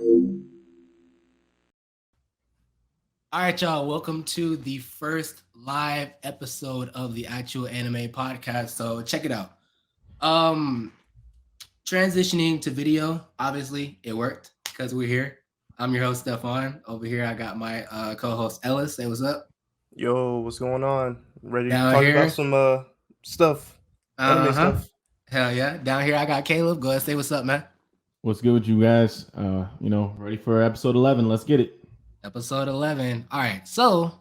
All right, y'all. Welcome to the first live episode of the actual anime podcast. So check it out. Um, Transitioning to video. Obviously, it worked because we're here. I'm your host Stefan. Over here, I got my co-host Ellis. Say what's up. Yo, what's going on? Ready to Down talk about here, some stuff, anime uh huh. stuff. Hell yeah. Down here, I got Caleb. Go ahead, say what's up, man. What's good with you guys? Ready for episode 11. Let's get it. Episode 11. All right. So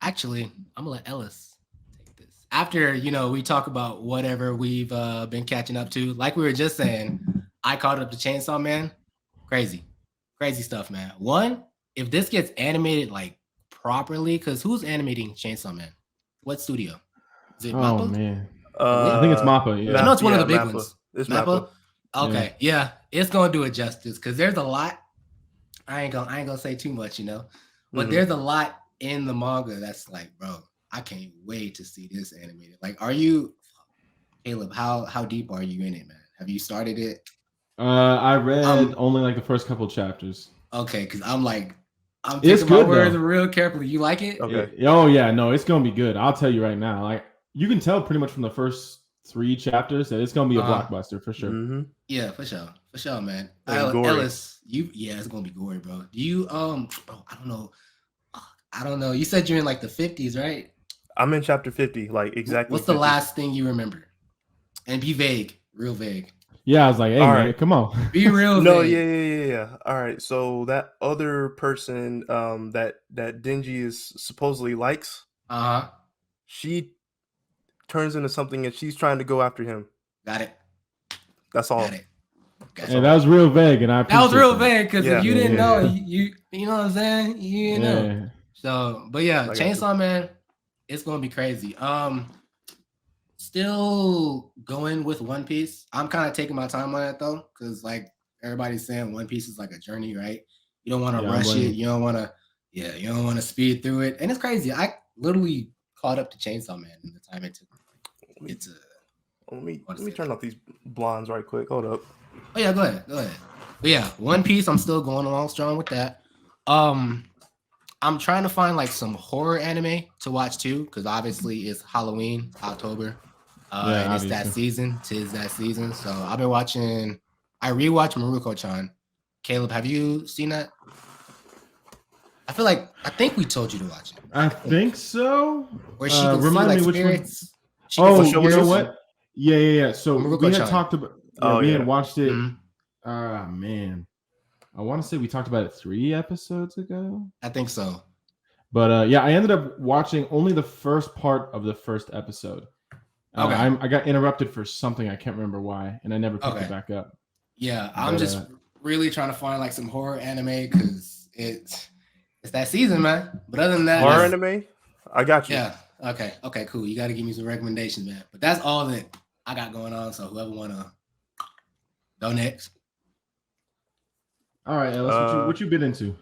actually, I'm gonna let Ellis take this. After we talk about whatever we've been catching up to. Like we were just saying, I caught up to Chainsaw Man. Crazy, crazy stuff, man. One, if this gets animated like properly, because who's animating Chainsaw Man? What studio? Is it Oh Mappa? man. I think it's Uh, Mappa, I yeah. know it's one of yeah, the big Mappa. ones. It's Mappa. Mappa. Okay, yeah, it's gonna do it justice because there's a lot. I ain't gonna say too much, but Mhm. there's a lot in the manga that's like, bro, I can't wait to see this animated. Like, are you, Caleb? How deep are you in it, man? Have you started it? I read Um, only like the first couple chapters. okay, because I'm It's taking my good words though. real carefully. You like it? Okay. Oh yeah, no, it's gonna be good. I'll tell you right now. Like you can tell pretty much from the first 3 chapters that it's gonna be a Uh-huh. blockbuster for sure. Mm-hmm. Yeah, for sure, man. And gory. Ellis, yeah, it's gonna be gory, bro. Do you bro, I don't know. You said you're in like the 50s, right? I'm in chapter 50, like exactly What's the 50. last thing you remember? And be vague, real vague. Yeah, I was like, hey All man, right. come on. Be real No, vague. yeah. All right. So that other person, that Denji is supposedly likes, Uh-huh. she turns into something and she's trying to go after him. Got it. That's all. Got it. That's Hey, all. that was real vague, and I That was appreciate real that. vague because Yeah. if you didn't Yeah. know, you know what I'm saying? You didn't know. Yeah. So, but yeah, I got Chainsaw Man, it's gonna be crazy. Still going with One Piece. I'm kind of taking my time on it though, because like everybody's saying, One Piece is like a journey, right? You don't want to Yeah, I rush blame it. you. You don't want to, yeah, you don't want to speed through it. And it's crazy. I literally caught up to Chainsaw Man in the time it took. It's a. Let me What is let me it? turn off these blinds right quick. Hold up. Oh yeah, go ahead. But yeah, One Piece. I'm still going along strong with that. Um, I'm trying to find like some horror anime to watch too, because obviously it's Halloween, October, Yeah, and it's that obviously. season. Tis that season. So I've been watching. I rewatched Maruko-chan. Caleb, have you seen that? I think we told you to watch it. I think so. Where she can see Remind like me which one. spirits. She can Oh, see show you know spirits. what? Yeah. So we had Maruko-chan. talked about. Yeah, Oh, we yeah. had watched it. Mhm. Man, I want to say we talked about it 3 episodes ago. I think so. But yeah, I ended up watching only the first part of the first episode. Okay. I got interrupted for something I can't remember why, and I never picked Okay. it back up. Yeah, I'm But, just really trying to find like some horror anime because it's that season, man. But other than that, Horror that's- anime? I got you. yeah. Okay, cool. You got to give me some recommendations, man. But that's all that I got going on. So whoever wanna go next. All right, Ellis, what you been into?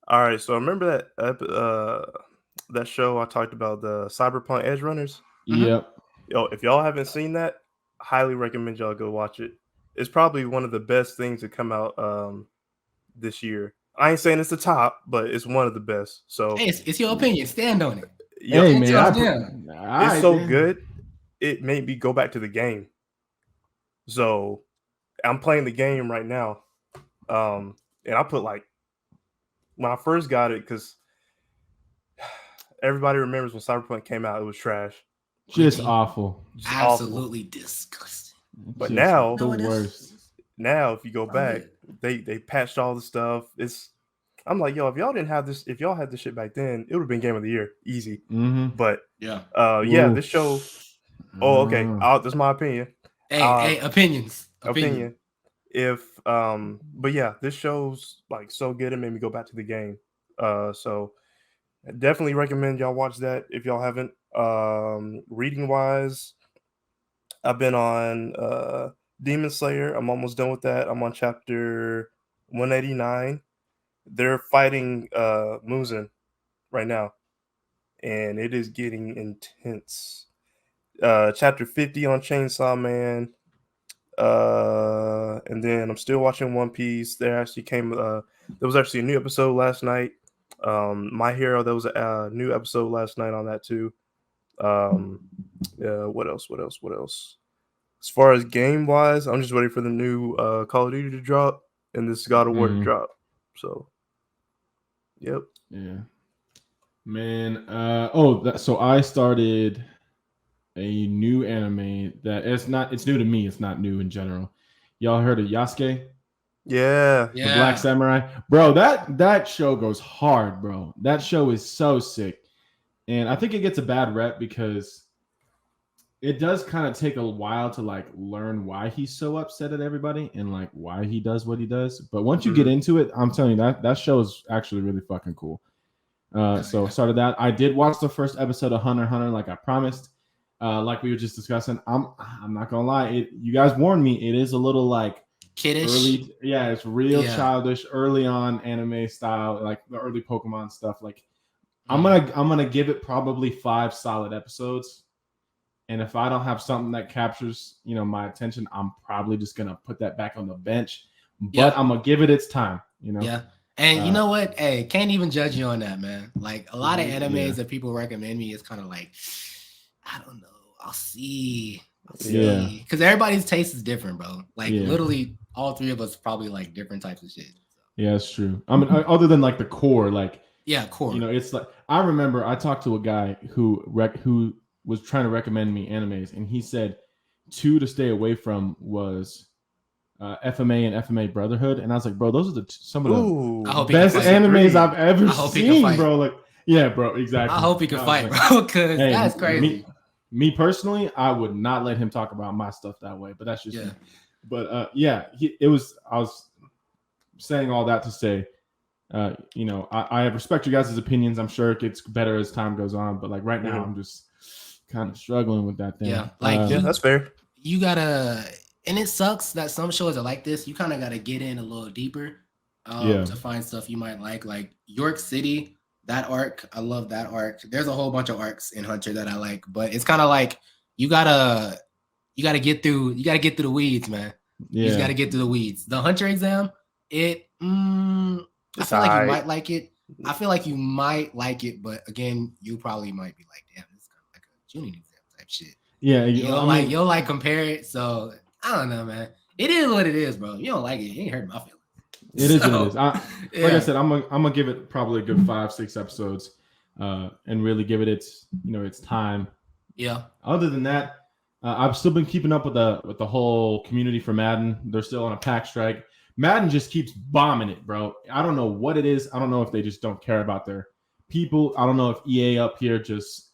All right, so remember that show I talked about, the Cyberpunk Edge Runners? Mhm. Yep. Yo, if y'all haven't seen that, highly recommend y'all go watch it. It's probably one of the best things to come out this year. I ain't saying it's the top, but it's one of the best. So Hey, it's your opinion. Stand on it. yo, Hey Can't man, tell us down. it's so good. It made me go back to the game. So I'm playing the game right now. And I put like when I first got it, because everybody remembers when Cyberpunk came out, it was trash. Just Routine. awful. Just awful. Absolutely disgusting. But Just now, the No, it is. worst. now if you go Oh, back, good. they patched all the stuff. I'm like, yo, if y'all didn't have this, if y'all had this shit back then, it would have been game of the year, easy. Mm-hmm. But Yeah. yeah, Ooh. this show. Oh, okay. That's my opinion. Hey, opinions. Opinion. But yeah, this show's like so good. It made me go back to the game. So I definitely recommend y'all watch that if y'all haven't. Reading wise, I've been on Demon Slayer. I'm almost done with that. I'm on chapter 189. They're fighting Muzan right now, and it is getting intense. Chapter 50 on Chainsaw Man. And then I'm still watching One Piece. There was actually a new episode last night. My Hero, there was a new episode last night on that too. What else? As far as game wise, I'm just waiting for the new Call of Duty to drop and this God of War to drop. So, yep. Yeah, man. So I started a new anime that it's new to me. It's not new in general. Y'all heard of Yasuke? Yeah. The Black Samurai, bro. That show goes hard, bro. That show is so sick, and I think it gets a bad rep because it does kind of take a while to like learn why he's so upset at everybody and like why he does what he does. But once you get into it, I'm telling you that show is actually really fucking cool. So started that. I did watch the first episode of Hunter x Hunter, like I promised. Like we were just discussing. I'm not gonna lie. You guys warned me. It is a little like kiddish. It's real childish, early on anime style, like the early Pokemon stuff. Like I'm gonna give it probably 5 solid episodes. And if I don't have something that captures, my attention, I'm probably just gonna put that back on the bench. But I'm gonna give it its time, Yeah. And you know what? Hey, can't even judge you on that, man. Like a lot of animes that people recommend me is kind of like, I don't know. I'll see. Because everybody's taste is different, bro. Like literally all 3 of us probably like different types of shit. So. Yeah, it's true. I mean, other than like the core, like core. It's like I remember I talked to a guy who was trying to recommend me animes, and he said 2 to stay away from was FMA and FMA Brotherhood, and I was like, bro, those are some of the best animes I've ever seen, bro. Like, yeah, bro, exactly. I hope he can fight, bro, because that's crazy. Me personally, I would not let him talk about my stuff that way, but that's just me. But I was saying all that to say, I respect you guys' opinions. I'm sure it gets better as time goes on, but like right now, I'm just kind of struggling with that thing. Yeah, like that's fair. You gotta, and it sucks that some shows are like this. You kind of gotta get in a little deeper to find stuff you might like. Like York City, that arc, I love that arc. There's a whole bunch of arcs in Hunter that I like, but it's kind of like you gotta get through the weeds, man. Yeah. You just gotta get through the weeds. The Hunter exam, I feel like you might like it. I feel like you might like it, but again, you probably might be like, damn, this is kind of like a tuning exam type shit. Yeah, you'll compare it. So I don't know, man. It is what it is, bro. You don't like it, it ain't hurt my feelings. It is what it is. Like I said, I'm gonna give it probably a good 5-6 episodes, and really give it its time. Yeah. Other than that, I've still been keeping up with the whole community for Madden. They're still on a pack strike. Madden just keeps bombing it, bro. I don't know what it is. I don't know if they just don't care about their people. I don't know if EA up here just,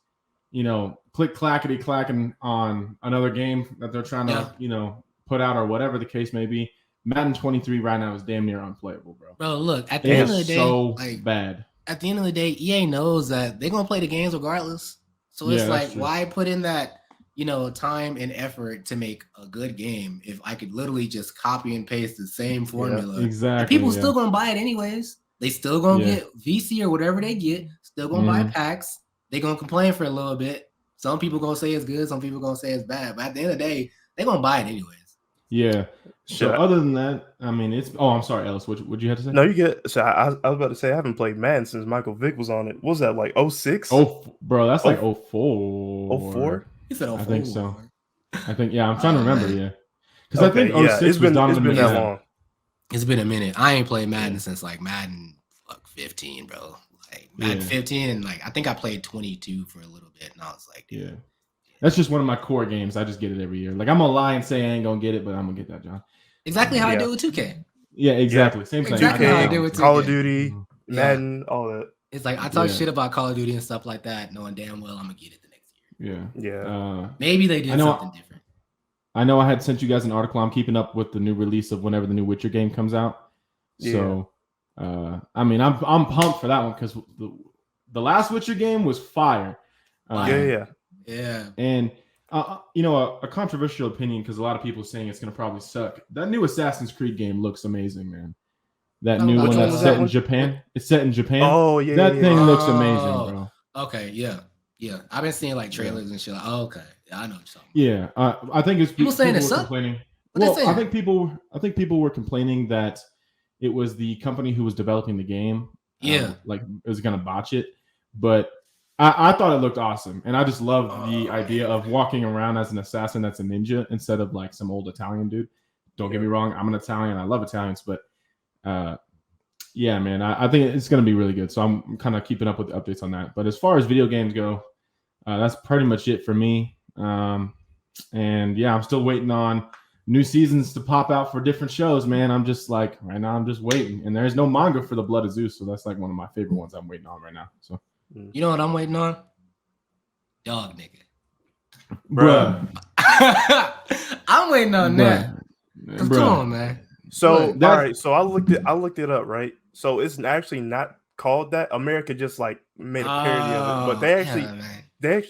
click clackety clacking on another game that they're trying to, put out or whatever the case may be. Madden 23 right now is damn near unplayable, bro. Bro, look, at the end of the day, so bad. At the end of the day, EA knows that they're gonna play the games regardless. So it's like, why put in that, time and effort to make a good game if I could literally just copy and paste the same formula? Yeah, exactly. And people still gonna buy it anyways. They still gonna get VC or whatever they get. Still gonna buy packs. They gonna complain for a little bit. Some people gonna say it's good. Some people gonna say it's bad. But at the end of the day, they gonna buy it anyways. Yeah. So other than that, I mean, it's. Oh, I'm sorry, Ellis. What you had to say? No, you get. So I was about to say I haven't played Madden since Michael Vick was on it. What was that, like 06? Oh, bro, that's like 04. 04? He said 04. I think so. I'm trying to remember. Man. Yeah, because I think 06 it's been that long. It's been a minute. I ain't played Madden since like Madden 15, bro. Like Madden 15, and like I think I played 22 for a little bit, and I was like, dude. Yeah. That's just one of my core games. I just get it every year. Like I'm gonna lie and say I ain't gonna get it, but I'm gonna get that, John. Exactly how I did with 2K. Yeah, exactly. Same thing. Exactly how I did with 2K. Call of Duty, Madden, all that. It's like I talk shit about Call of Duty and stuff like that, knowing damn well I'm gonna get it the next year. Yeah. Maybe they did something different. I know I had sent you guys an article. I'm keeping up with the new release of whenever the new Witcher game comes out. Yeah. So, I mean, I'm pumped for that one because the last Witcher game was fire. Yeah. And a controversial opinion because a lot of people saying it's going to probably suck. That new Assassin's Creed game looks amazing, man. That new one that's set in Japan. It's set in Japan. Oh, yeah. That thing looks amazing, bro. Okay, yeah. I've been seeing like trailers and shit. Like, okay, I know what you're talking about. Yeah, I think it's people saying it sucks. Well, I think people were complaining that it was the company who was developing the game. Like it was gonna botch it, but I thought it looked awesome, and I just loved the idea of walking around as an assassin that's a ninja instead of like some old Italian dude. Don't get me wrong, I'm an Italian, I love Italians, but yeah, man, I think it's gonna be really good. So I'm kind of keeping up with the updates on that. But as far as video games go, that's pretty much it for me. And yeah, I'm still waiting on new seasons to pop out for different shows, man. I'm just like right now, I'm just waiting, and there's no manga for the Blood of Zeus, so that's like one of my favorite ones I'm waiting on right now. So you know what I'm waiting on? Dog nigga, bruh. I'm waiting on that. Come on, man. So all right, so I looked it up, right? So it's actually not called that. America just like made a parody of it, but they actually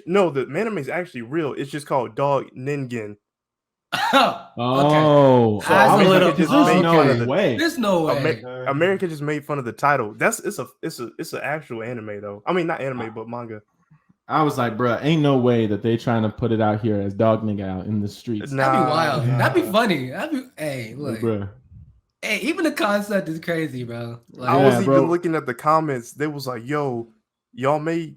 no, the anime is actually real. It's just called Dog Ningen. Oh, so America just made fun of the way. There's no way. America just made fun of the title. It's an actual anime though. I mean, not anime, but manga. I was like, bro, ain't no way that they trying to put it out here as Dog Nigga out in the streets. That'd be wild. That'd be funny. Hey, look, bro. Hey, even the concept is crazy, bro. Like, I was even looking at the comments. They was like, "Yo, y'all may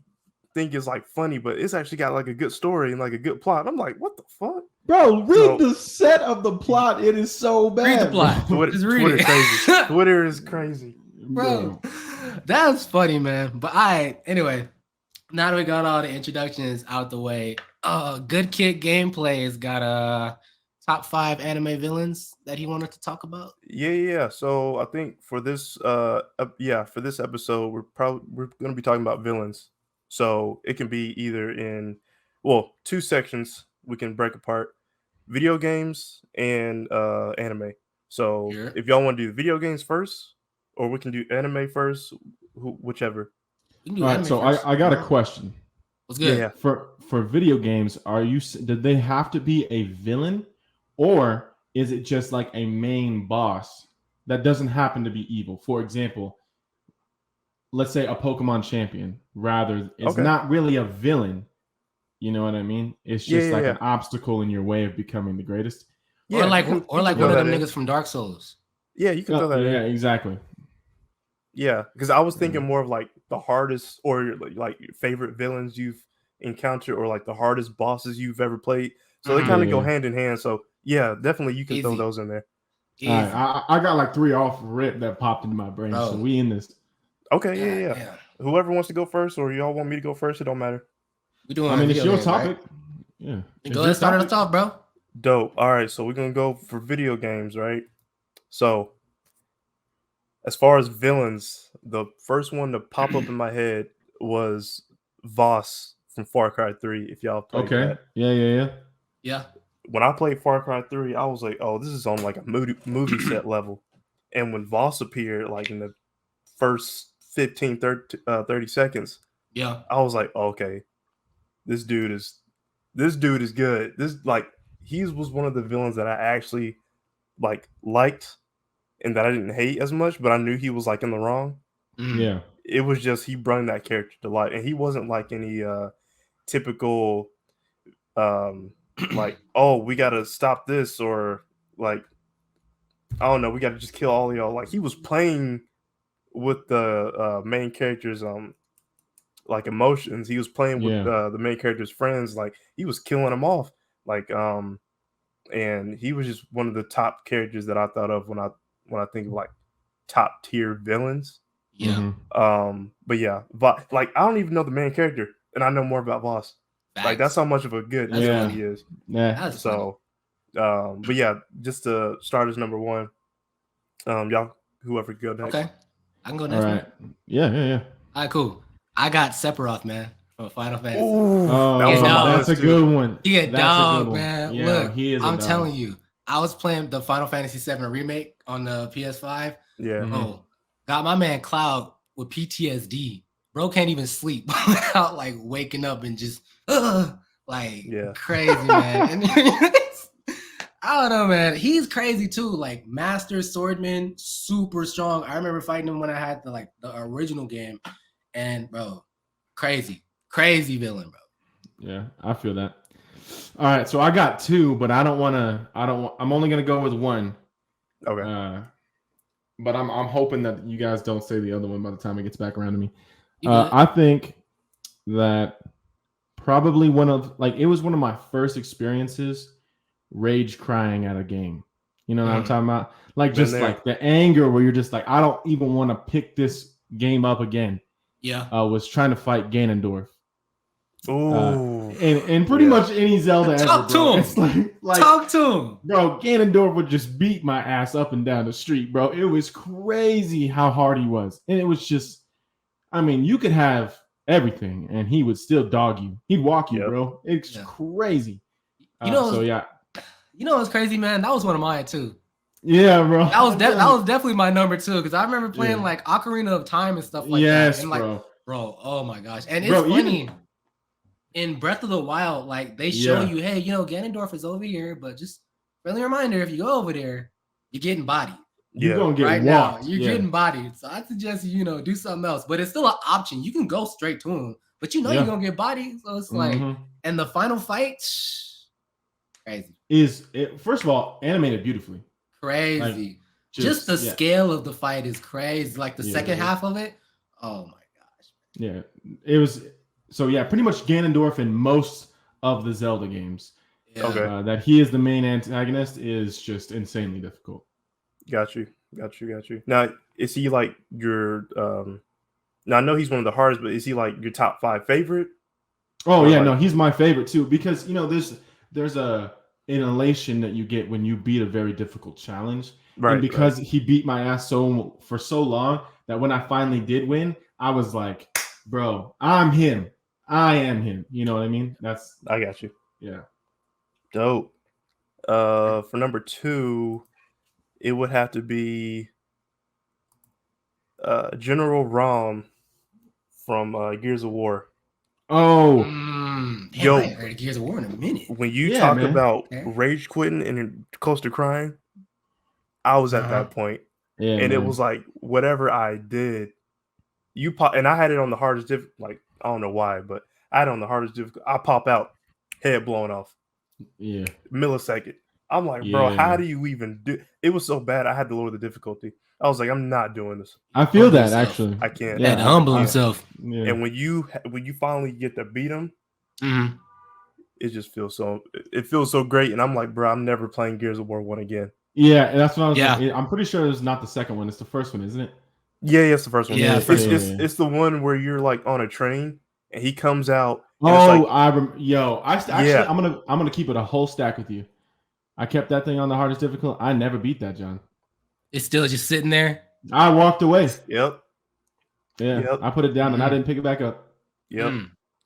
think it's like funny, but it's actually got like a good story and like a good plot." I'm like, "What the fuck, bro? Read the set of the plot. It is so bad. Read the plot. Twitter crazy. Twitter is crazy, bro. That's funny, man. But anyway, now that we got all the introductions out the way, Good Kid Gameplay has got a top 5 anime villains that he wanted to talk about. Yeah. So I think for this for this episode, we're gonna be talking about villains. So it can be either in 2 sections we can break apart: video games and anime. So if y'all want to do video games first, or we can do anime first, whichever. All right, so I got a question. What's good? Yeah. For video games, did they have to be a villain, or is it just like a main boss that doesn't happen to be evil? For example, let's say a Pokemon champion. Rather, it's not really a villain. You know what I mean? It's just an obstacle in your way of becoming the greatest. Yeah, or like one of them niggas from Dark Souls. Yeah, you can throw that in. Yeah, exactly. Yeah, because I was thinking more of like the hardest or like your favorite villains you've encountered, or like the hardest bosses you've ever played. So they kind of go hand in hand. So yeah, definitely you can throw those in there. Right, I got like 3 off rip that popped into my brain. So we in this. Okay, yeah. Whoever wants to go first, or y'all want me to go first, it don't matter. We doing. I mean, it's your topic. Right? Yeah. Go ahead, start us off, bro. Dope. All right, so we're gonna go for video games, right? So, as far as villains, the first one to pop up in my head was Voss from Far Cry 3. If y'all played that. Yeah. When I played Far Cry 3, I was like, "Oh, this is on like a movie set level." And when Voss appeared, like in the first 15, 30 seconds, I was like, "Okay, this dude is good." He was one of the villains that I actually liked and that I didn't hate as much, but I knew he was like in the wrong. Yeah. It was just he brought that character to life, and he wasn't like any typical like, "Oh, we gotta stop this," or like, "I don't know, we gotta just kill all of y'all." Like, he was playing with the main character's like emotions. He was playing with the main character's friends. Like, he was killing them off. Like, and he was just one of the top characters that I thought of when I think of like top tier villains. Yeah. But yeah, like, I don't even know the main character, and I know more about Voss. Like, that's how much of a good villain he is. Yeah. So, but yeah, just to start as number 1, y'all, whoever go next. Okay, I can go next. All right. Yeah. All right, cool. I got Sephiroth, man, from Final Fantasy. Ooh, that's a good one. He a dog, man. Yeah, look, he is. I'm telling you, I was playing the Final Fantasy VII remake on the PS5. Yeah. Oh, got my man Cloud with PTSD. Bro can't even sleep without like waking up and just crazy, man. And I don't know, man. He's crazy too. Like, master swordman, super strong. I remember fighting him when I had the original game, and bro, crazy villain, bro. Yeah, I feel that. All right, so I got 2, but I'm only gonna go with 1. Okay. But I'm hoping that you guys don't say the other one by the time it gets back around to me. I think that probably it was one of my first experiences rage crying at a game. You know what I'm talking about? Like just like the anger where you're just like, I don't even want to pick this game up again. Yeah. Was trying to fight Ganondorf. Ooh. And pretty much any Zelda Talk ever, bro. to him. It's like talk to him. Bro, Ganondorf would just beat my ass up and down the street, bro. It was crazy how hard he was. And it was just, I mean, you could have everything and he would still dog you. He'd walk you, bro. It's crazy. You know what's crazy, man? That was one of mine too. Yeah, bro. That was definitely my number 2 because I remember playing like Ocarina of Time and stuff like that. And like, bro. Oh my gosh. And it's funny. In Breath of the Wild, like they show you, hey, Ganondorf is over here, but just friendly reminder, if you go over there, you're getting bodied. You're gonna get walked. Now. You're getting bodied. So I suggest you, do something else. But it's still an option. You can go straight to him, but you're gonna get bodied. So it's like, and the final fight, crazy. First of all, animated beautifully. Crazy. Like, just the scale of the fight is crazy. Like the second half of it. Oh my gosh. Yeah. It was. So yeah, pretty much Ganondorf in most of the Zelda games. Yeah. Okay. That he is the main antagonist is just insanely difficult. Got you. Now, is he like your now I know he's one of the hardest, but is he like your top 5 favorite? Oh yeah, no, he's my favorite too because there's an elation that you get when you beat a very difficult challenge. Right. And because he beat my ass for so long that when I finally did win, I was like, bro, I'm him. I am him. You know what I mean? I got you. Yeah. Dope. For number 2, it would have to be General Rom from Gears of War. Oh, yo, I ain't heard of Gears of War in a minute. When you talk about rage quitting and close to crying, I was at that point, and it was like whatever I did, and I had it on the hardest like I don't know why, but I had it on the hardest difficult. I pop out, head blown off, millisecond. I'm like, bro, how do you even do? It was so bad. I had to lower the difficulty. I was like, I'm not doing this. I feel that actually. I can't. Yeah, humble himself. Yeah. And when you finally get to beat him, it just feels so great. And I'm like, bro, I'm never playing Gears of War 1 again. Yeah, and that's what I was like. I'm pretty sure it's not the second one. It's the first one, isn't it? Yeah, it's the first one. Yeah, it's the one where you're like on a train and he comes out. Oh, I'm gonna keep it a whole stack with you. I kept that thing on the hardest difficult. I never beat that, John. It's still just sitting there. I walked away. Yep. Yeah. Yep. I put it down and I didn't pick it back up. Yep.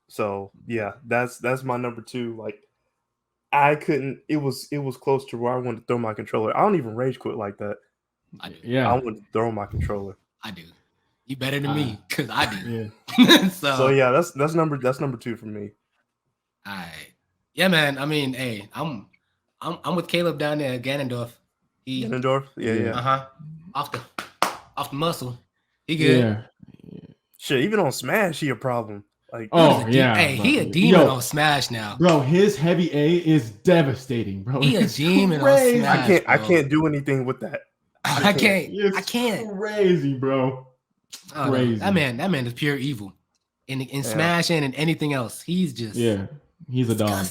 So yeah, that's my number 2. Like I couldn't. It was close to where I wanted to throw my controller. I don't even rage quit like that. I do. Yeah. I want to throw my controller. I do. You better than me because I do. Yeah. so yeah, that's number 2 for me. All right. Yeah, man. I mean, hey, I'm with Caleb down there at Ganondorf. Ganondorf? Yeah. Off the muscle. He good. Yeah. Shit, even on Smash, he a problem. Like, hey, he a demon on Smash now. Bro, his heavy A is devastating, bro. He a demon on Smash. I can't do anything with that. I can't. Crazy, bro. Crazy. That man is pure evil. In Smash and in anything else. He's just he's a dog.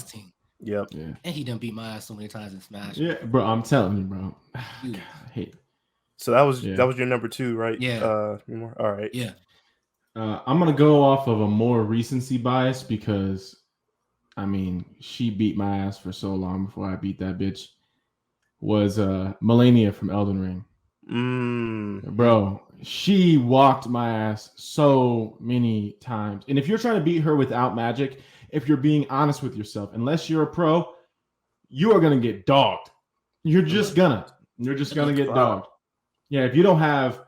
Yep. Yeah. And he done beat my ass so many times in Smash. Yeah, bro. I'm telling you, bro. God, I hate it. So that was your number 2, right? Yeah. All right. Yeah. I'm gonna go off of a more recency bias because, I mean, she beat my ass for so long before I beat that bitch. Was Melania from Elden Ring. Bro, she walked my ass so many times. And if you're trying to beat her without magic, if you're being honest with yourself, unless you're a pro, you are gonna get dogged. You're just gonna get dogged. Yeah, if you don't have,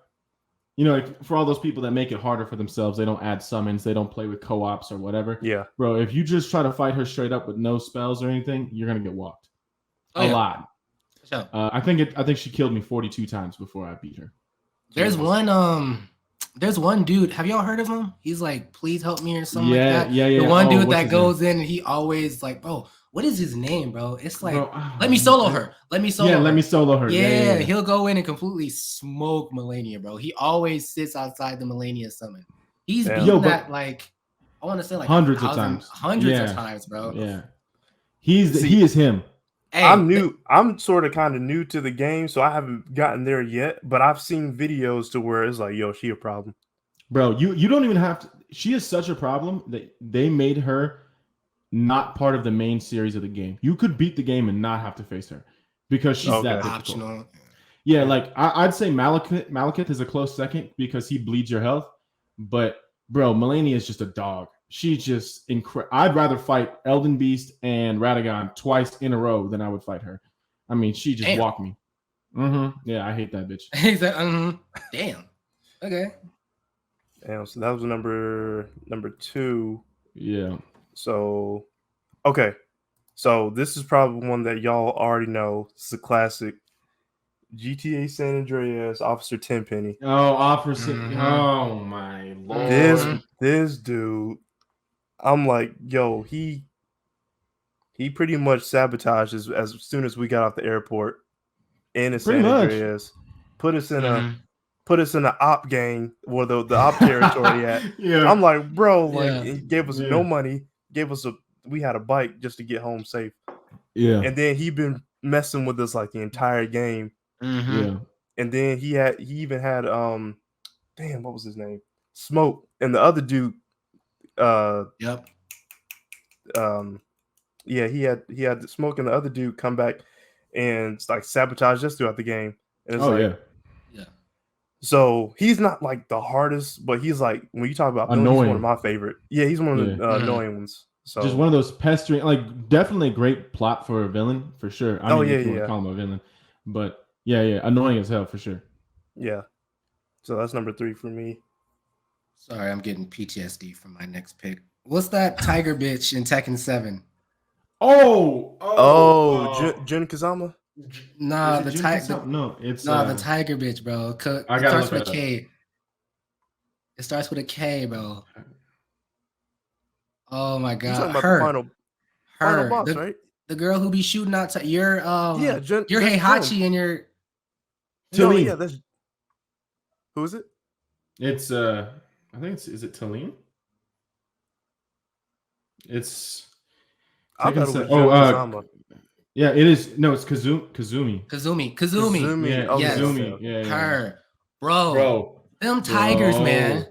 for all those people that make it harder for themselves, they don't add summons, they don't play with co-ops or whatever. Yeah, bro, if you just try to fight her straight up with no spells or anything, you're gonna get walked a lot. I think she killed me 42 times before I beat her. There's one There's one dude. Have y'all heard of him? He's like, please help me or something like that. Yeah. The one dude that goes in and he always like, bro, what is his name, bro? It's like, let me solo her. Let me solo her. Let me solo her. Yeah, he'll go in and completely smoke Melania, bro. He always sits outside the Melania summon. He's beaten that like, I want to say like hundreds of times. Hundreds of times, bro. Yeah. He is him. Hey, I'm sort of kind of new to the game, so I haven't gotten there yet. But I've seen videos to where it's like, yo, she a problem, bro. You don't even have to. She is such a problem that they made her not part of the main series of the game. You could beat the game and not have to face her because she's that optional. Yeah, like I'd say Malekith is a close second because he bleeds your health, but bro, Melania is just a dog. She's just incredible. I'd rather fight Elden Beast and Radagon twice in a row than I would fight her. I mean, she just walked me. Yeah, I hate that bitch. Damn. Okay. Damn. So that was number 2. Yeah. So, okay. So this is probably one that y'all already know. It's a classic. GTA San Andreas, Officer Tenpenny. Oh, Officer. Oh my lord. This dude. I'm like, yo, he pretty much sabotaged us as soon as we got off the airport in San Andreas. Put us in a op gang where the op territory at. Yeah. I'm like, bro, like he gave us no money, we had a bike just to get home safe. Yeah. And then he been messing with us like the entire game. Yeah. And then he even had damn, what was his name? Smoke and the other dude. Yeah, he had Smoke and the other dude come back and like sabotage us throughout the game. And it's yeah. So he's not like the hardest, but he's like when you talk about villains, he's one of my favorite. Yeah, he's one of the annoying ones. So just one of those pestering, like definitely a great plot for a villain for sure. I mean, if you want to call him a villain, but yeah, annoying as hell for sure. Yeah. So that's number 3 for me. Sorry, I'm getting PTSD from my next pick. What's that tiger bitch in Tekken 7? Jun Kazama? Nah, the tiger. No, it's the tiger bitch, bro. It starts with a K. It starts with a K, bro. Oh my god, you're talking about the final boss, right? The girl who be shooting out your your Heihachi and your. No, yeah, that's who is it? It's I think is it Talene? It's I thought it was yeah, it is. No, it's Kazumi. Yeah, yes. Kazumi. Yeah. Her, bro. Them tigers, man.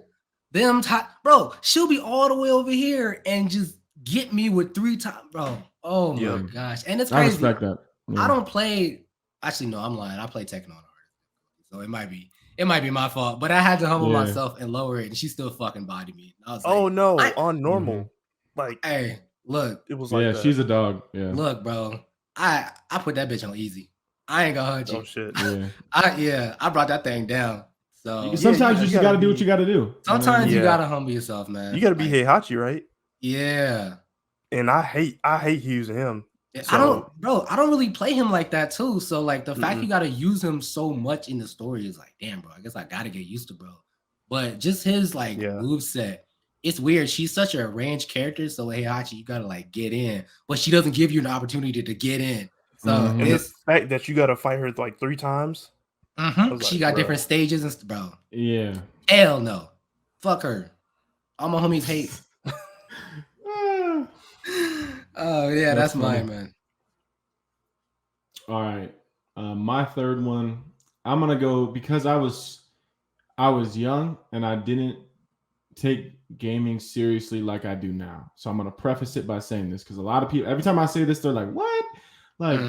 Bro, she'll be all the way over here and just get me with 3 times, bro. Oh my gosh, and it's crazy. I respect that. Yeah. I don't play. Actually, no, I'm lying. I play Tekken on hard, so it might be my fault. But I had to humble myself and lower it, and she still fucking bodied me. I was like, on normal, like, hey, look, it was like, she's a dog. Yeah, look, bro, I put that bitch on easy. I ain't gonna hurt you. Oh shit. Yeah. I brought that thing down. So sometimes you just gotta do what you gotta do. Sometimes you gotta humble yourself, man. You gotta be Heihachi, right? Yeah. And I hate using him. So. I don't really play him like that too. So like the fact you gotta use him so much in the story is like, damn, bro. I guess I gotta get used to, bro. But just his like moveset, it's weird. She's such a ranged character, so Heihachi, you gotta like get in, but she doesn't give you an opportunity to get in. So and the fact that you gotta fight her like 3 times. She got different stages and bro. Yeah. Hell no. Fuck her. All my homies hate. Oh yeah, that's mine, man. All right. My third one, I'm gonna go because I was young and I didn't take gaming seriously like I do now. So I'm gonna preface it by saying this because a lot of people, every time I say this, they're like, "What?" Like,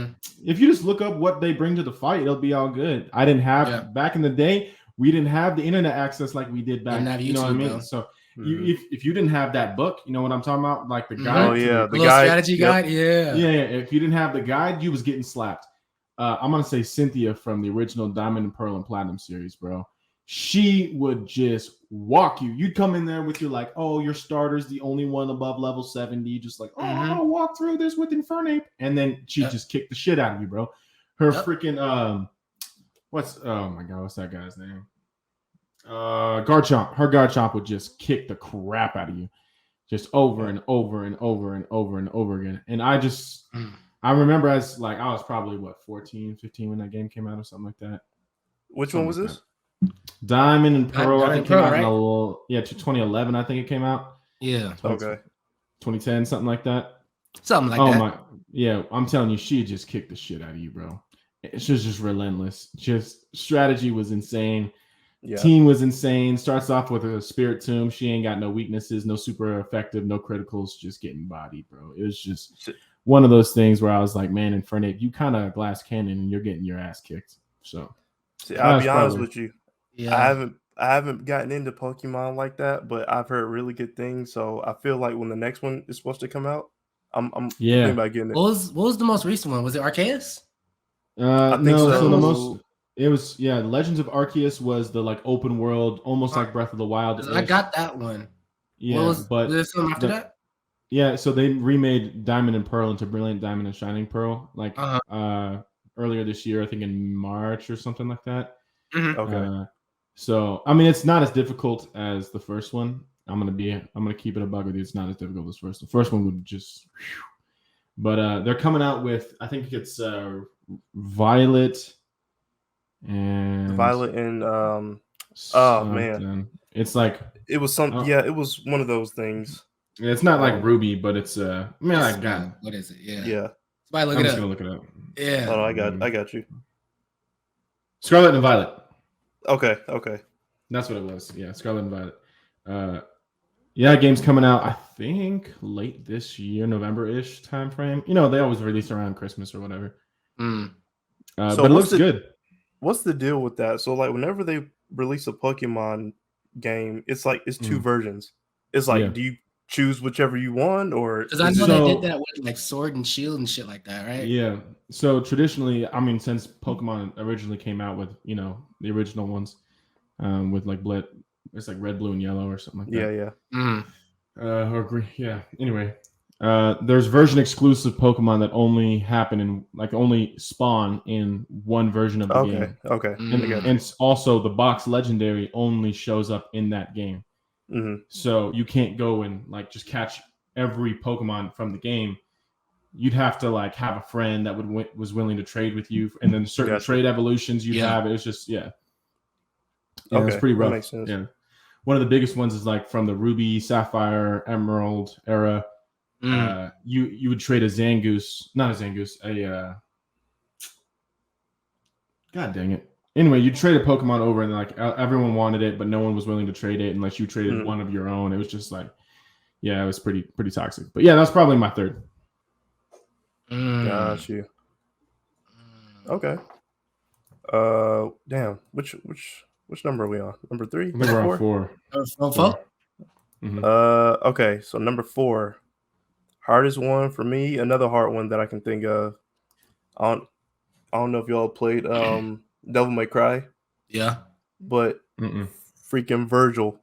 if you just look up what they bring to the fight, it'll be all good. I didn't have back in the day. We didn't have the internet access like we did back. YouTube, you know what I mean? Bro. So if you didn't have that book, you know what I'm talking about, like the guide. Oh yeah, the guide, strategy guide. Yeah. If you didn't have the guide, you was getting slapped. I'm gonna say Cynthia from the original Diamond and Pearl and Platinum series, bro. She would just walk you. You'd come in there with your like, oh, your starter's the only one above level 70. Just like, I'm gonna walk through this with Infernape, and then she just kicked the shit out of you, bro. Her freaking oh my god, what's that guy's name? Garchomp. Her Garchomp would just kick the crap out of you, just over and over and over and over and over again. And I remember as like I was probably 14, 15 when that game came out or something like that. Which one was this? Diamond and Pearl. I think came out right? in 2011. I think it came out. Yeah. 2010, something like that. Something like that. Yeah, I'm telling you, she just kicked the shit out of you, bro. She was just relentless. Just strategy was insane. Yeah. Team was insane. Starts off with a Spirit Tomb. She ain't got no weaknesses, no super effective, no criticals, just getting bodied, bro. It was just one of those things where I was like, man, Infernape, you kind of glass cannon and you're getting your ass kicked. So I'll be honest with you. Yeah. I haven't gotten into Pokemon like that, but I've heard really good things. So I feel like when the next one is supposed to come out, I'm thinking about getting it. What was the most recent one? Was it Arceus? I think no. So the most it was Legends of Arceus was the like open world, almost like Breath of the Wild. I got that one. Yeah, but was there something after that? Yeah, so they remade Diamond and Pearl into Brilliant Diamond and Shining Pearl, like earlier this year, I think in March or something like that. Mm-hmm. Okay. So I mean, it's not as difficult as the first one. I'm gonna keep it a bug with you. It's not as difficult as the first one would just. But they're coming out with, I think it's Violet and man, it's like it was some it was one of those things. It's not like Ruby, but it's God, what is it? Yeah. I'm just gonna look it up. Yeah. Oh, I got you. Scarlet and Violet. Okay. That's what it was. Yeah, Scarlet and Violet. Game's coming out, I think, late this year, November-ish time frame. You know, they always release around Christmas or whatever. So but it looks good. What's the deal with that? So, like, whenever they release a Pokemon game, it's like it's two versions. It's like, do you choose whichever you want, or because I know they did that with like Sword and Shield and shit like that, right? Yeah. So traditionally, I mean, since Pokemon originally came out with the original ones, with like it's like red, blue, and yellow or something like that. Yeah. Or green. Yeah. Anyway, there's version exclusive Pokemon that only happen in only spawn in one version of the game. Okay. And it's also the box legendary only shows up in that game. Mm-hmm. So you can't go and like just catch every Pokemon from the game. You'd have to like have a friend that was willing to trade with you, and then certain trade evolutions you'd have. It was just it's pretty rough. That makes sense. Yeah. One of the biggest ones is like from the Ruby, Sapphire, Emerald era. You would trade a God dang it. Anyway, you trade a Pokemon over and like everyone wanted it, but no one was willing to trade it unless you traded one of your own. It was just like, it was pretty toxic. But yeah, that's probably my third. Got you. Okay. Damn. Which number are we on? Number 3? I think we're on 4. 4? Mm-hmm. Okay. So number 4, hardest one for me. Another hard one that I can think of. I don't know if y'all played Devil May Cry. Yeah. But freaking Virgil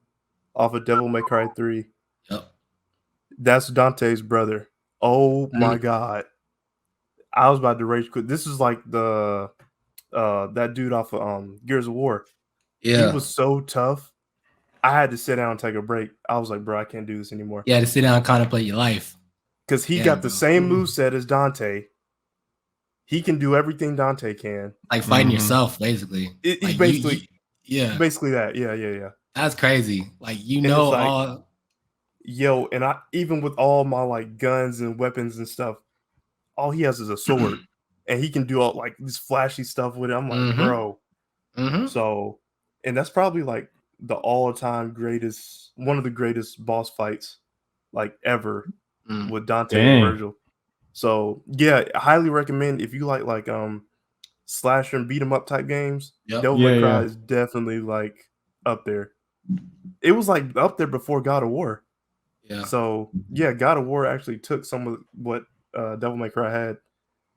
off of Devil May Cry 3. Yep. That's Dante's brother. Oh my God. I was about to rage quit. This is like the that dude off of Gears of War. Yeah. He was so tough. I had to sit down and take a break. I was like, bro, I can't do this anymore. Yeah, to sit down and contemplate your life. Because he got the same moveset as Dante. He can do everything Dante can. Like fighting yourself, basically. He's basically basically that. Yeah. That's crazy. Like, all. Yo, and I even with all my like guns and weapons and stuff, all he has is a sword. And he can do all like this flashy stuff with it. I'm like, bro. So, and that's probably like the all-time greatest, one of the greatest boss fights like ever with Dante and Virgil. So yeah, I highly recommend if you like slasher and beat 'em up type games. Devil May Cry is definitely like up there. It was like up there before God of War. Yeah. So yeah, God of War actually took some of what Devil May Cry had,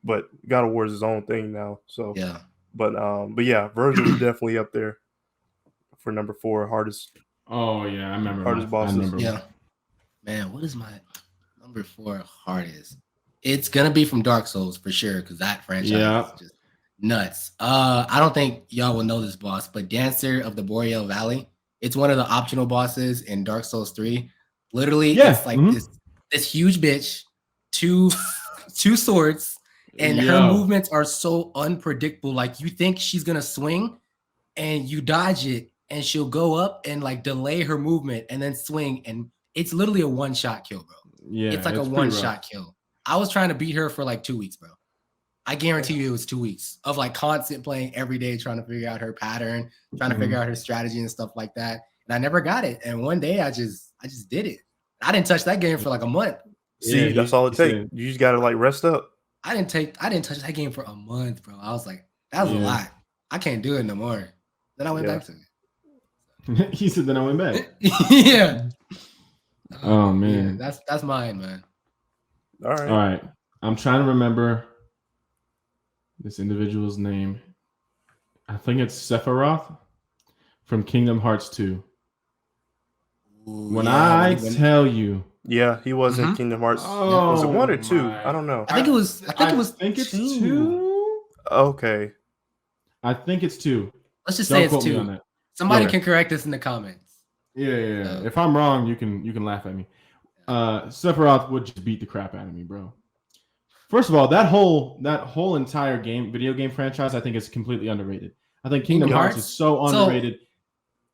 but God of War is his own thing now. So yeah. But yeah, Virgil is definitely up there for number 4 hardest. Oh yeah, I remember hardest bosses. Yeah. Man, what is my number 4 hardest? It's gonna be from Dark Souls for sure, because that franchise is just nuts. I don't think y'all will know this boss, but Dancer of the Boreal Valley. It's one of the optional bosses in Dark Souls 3. Literally, it's like this huge bitch, two swords, and her movements are so unpredictable. Like, you think she's gonna swing, and you dodge it, and she'll go up and like delay her movement and then swing, and it's literally a one-shot kill, bro. Yeah, it's like a one-shot kill. I was trying to beat her for like 2 weeks, bro. I guarantee you it was 2 weeks of like constant playing every day, trying to figure out her pattern, trying to figure out her strategy and stuff like that. And I never got it. And one day I just did it. I didn't touch that game for like a month. See, that's all it takes. You just gotta like rest up. I didn't touch that game for a month, bro. I was like, that was a lot. I can't do it no more. Then I went back to it. He said, then I went back. Yeah. Oh man. Yeah, that's mine, man. All right. I'm trying to remember this individual's name. I think it's Sephiroth from Kingdom Hearts 2. When I tell you, he was in Kingdom Hearts. Was it 1 or 2? I don't know. I think it's 2. Okay. I think it's 2. Let's just say it's 2. Somebody can correct us in the comments. Yeah. If I'm wrong, you can laugh at me. Sephiroth would just beat the crap out of me, bro. First of all, that whole entire video game franchise, I think is completely underrated. I think Kingdom Hearts is so underrated.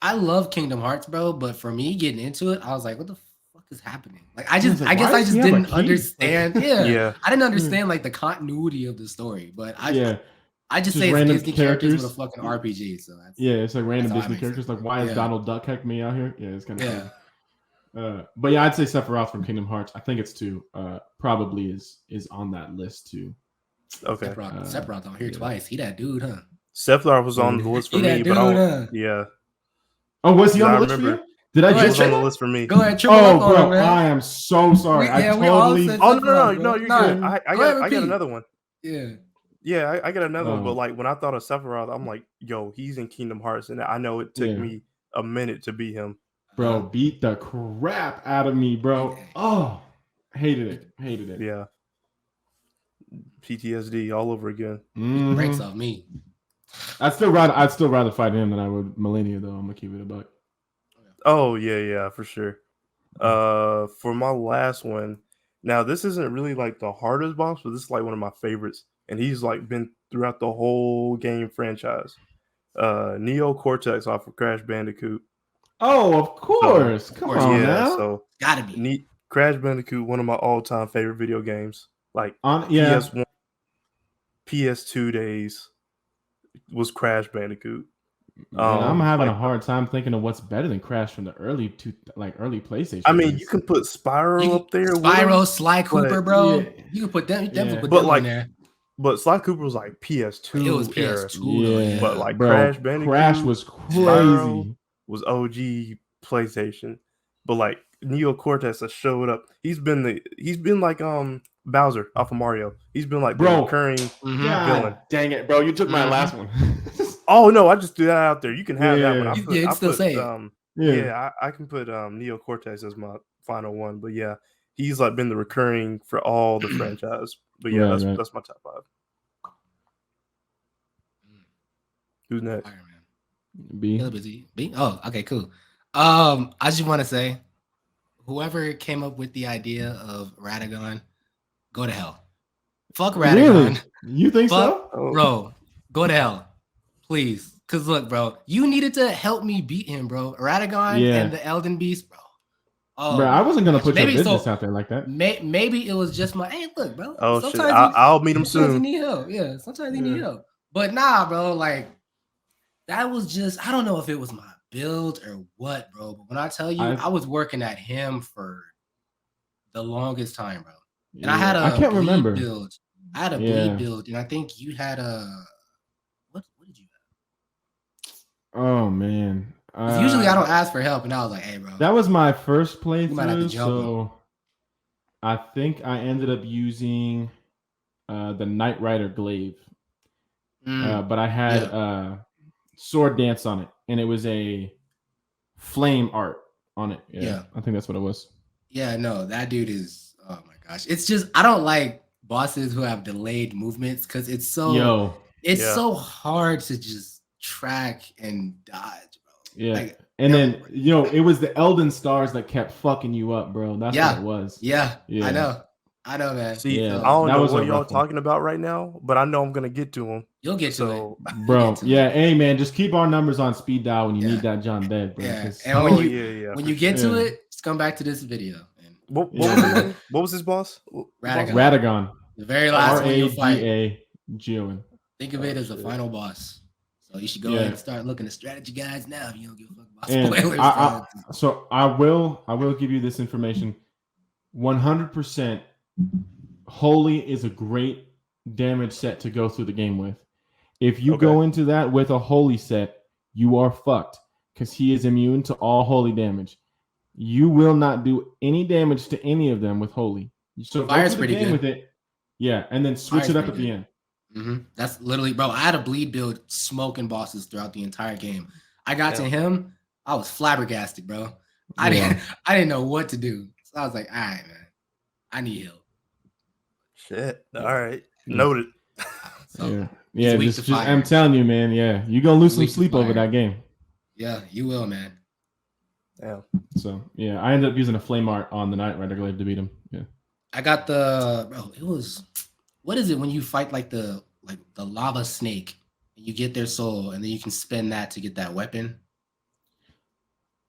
I love Kingdom Hearts, bro, but for me getting into it, I was like, what the fuck is happening? Like, I guess I just didn't understand. I didn't understand like the continuity of the story, but I just say it's Disney characters with a fucking RPG. So it's like random Disney characters. Like, why is Donald Duck heck me out here? Yeah, it's kind of but yeah, I'd say Sephiroth from Kingdom Hearts. I think it's 2. Probably is on that list too. Okay. Sephiroth on here twice. He that dude, huh? Sephiroth was on the list for me, but Oh, was he on the list for you? Did I just on the list for me? Go ahead, bro, I am so sorry. No, you're good. I got another one. Yeah, I got another one. But like when I thought of Sephiroth, I'm like, yo, he's in Kingdom Hearts, and I know it took me a minute to beat him. Bro, beat the crap out of me, bro. Oh, hated it. Yeah. PTSD all over again. Breaks off me. I'd still rather fight him than I would Millennia, though. I'm gonna keep it a buck. Oh yeah, for sure. For my last one, now this isn't really like the hardest boss, but this is like one of my favorites, and he's like been throughout the whole game franchise. Neo Cortex off of Crash Bandicoot. Oh, of course. Come on now. So gotta be Crash Bandicoot, one of my all-time favorite video games. Like PS1, PS2 days was Crash Bandicoot. I'm having a hard time thinking of what's better than Crash from the early PlayStation. I mean, you can put Spyro up there. Spyro, Sly Cooper, bro. You can put them. Put them in there. But Sly Cooper was like PS2. It was PS2. But like Crash Bandicoot, Crash was crazy. Spyro was OG PlayStation. But like Neo Cortex has showed up. He's been like Bowser off of Mario. He's been like the recurring villain. Dang it, bro! You took my last one. Oh no, I just threw that out there. You can have that one. I can put Neo Cortex as my final one. But yeah, he's like been the recurring for all the franchise. But yeah, that's my top 5. Who's next? B. Oh, okay, cool. I just want to say, whoever came up with the idea of Radagon, go to hell. Fuck Radagon. Really? You think so? Bro, go to hell. Please. Because look, bro, you needed to help me beat him, bro. Radagon and the Elden Beast, bro. Oh, bro, I wasn't going to put your business out there like that. Maybe it was just my, hey, look, bro. Oh, shit. I'll meet him soon. Sometimes you need help. Yeah, sometimes you need help. But nah, bro, like, that was just, I don't know if it was my build or what, bro. But when I tell you, I was working at him for the longest time, bro. And I had I can't remember build. I had a bleed build, and I think you had a what did you have? Oh man. Usually I don't ask for help, and I was like, hey, bro. That was my first playthrough, so I think I ended up using the Knight Rider glaive. But I had sword dance on it, and it was a flame art on it. Yeah, I think that's what it was. Yeah, no, that dude is, oh my gosh. It's just, I don't like bosses who have delayed movements because it's so so hard to just track and dodge, bro. Yeah. Like, And then it was the Elden stars that kept fucking you up, bro. That's what it was. Yeah. I know, man. See, I don't know what y'all talking about right now, but I know I'm gonna get to them. You'll get to it, bro. Hey, man, just keep our numbers on speed dial when you need that John dead, bro. Yeah. And when you get to it, just come back to this video. What was his boss? Radagon. The very last one you'll fight. Radagon. Think of it as the final boss. So you should go ahead and start looking at strategy guides now if you don't give a fuck about spoilers. So I will give you this information. 100%. Holy is a great damage set to go through the game with. If you go into that with a holy set, you are fucked because he is immune to all holy damage. You will not do any damage to any of them with holy. So Fire's pretty good with it. Yeah, and then switch it up at the end. Mm-hmm. That's literally, bro. I had a bleed build smoking bosses throughout the entire game. I got to him, I was flabbergasted, bro. I didn't know what to do. So I was like, all right, man, I need help. Shit. All right. Noted. Just I'm telling you, man. Yeah, you're gonna lose some sleep over that game. Yeah, you will, man. Yeah. So I ended up using a flame art on the Night Rider glaive to beat him. Yeah. I got it was, what is it when you fight like the lava snake and you get their soul and then you can spend that to get that weapon?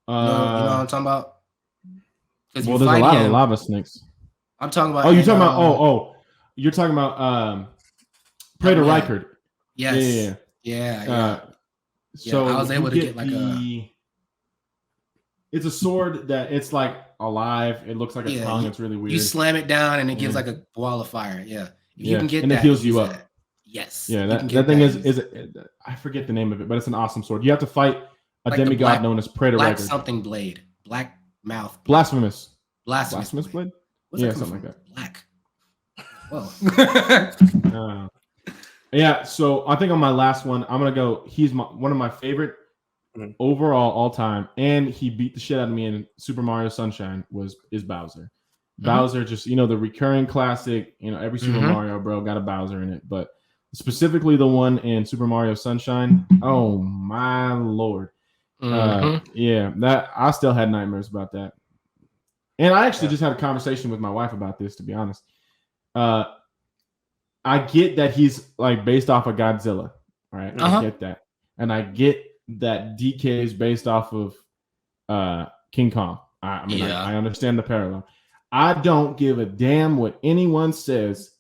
You know what I'm talking about? There's a lot of lava snakes. I'm talking about. Oh, you're talking about. You're talking about Praetor Reichard. Yes. Yeah. So I was able to get like it's a sword that it's like alive. It looks like a tongue. It's really weird. You slam it down and it gives like a wall of fire. Yeah. You can get and that. It heals you up. Yes. Yeah. That thing is I forget the name of it, but it's an awesome sword. You have to fight a demigod known as Praetor Reichard. Something blade. Black mouth. Blasphemous blade. What's something like that. Black. Whoa. So I think on my last one, I'm gonna go. He's one of my favorite overall all time, and he beat the shit out of me in Super Mario Sunshine. Is Bowser? Bowser, just the recurring classic. Every Super Mario bro got a Bowser in it, but specifically the one in Super Mario Sunshine. Oh my lord! That I still had nightmares about that. And I actually just had a conversation with my wife about this, to be honest. I get that he's like based off of Godzilla, right? I get that. And I get that DK is based off of King Kong. I understand the parallel. I don't give a damn what anyone says.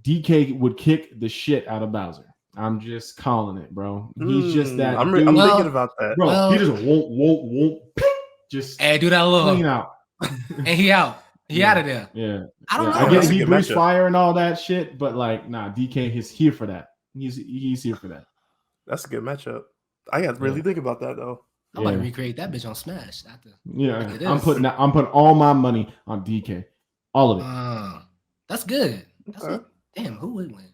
DK would kick the shit out of Bowser. I'm just calling it, bro. He's just that. I'm thinking about that. Bro, he just won't, just do that little clean out. And he out. He out of there. Yeah. I don't know. I get he breathes fire and all that shit, but DK is here for that. He's here for that. That's a good matchup. I got to really think about that though. I'm about to recreate that bitch on Smash. I'm putting all my money on DK. All of it. That's good. Damn, who would win?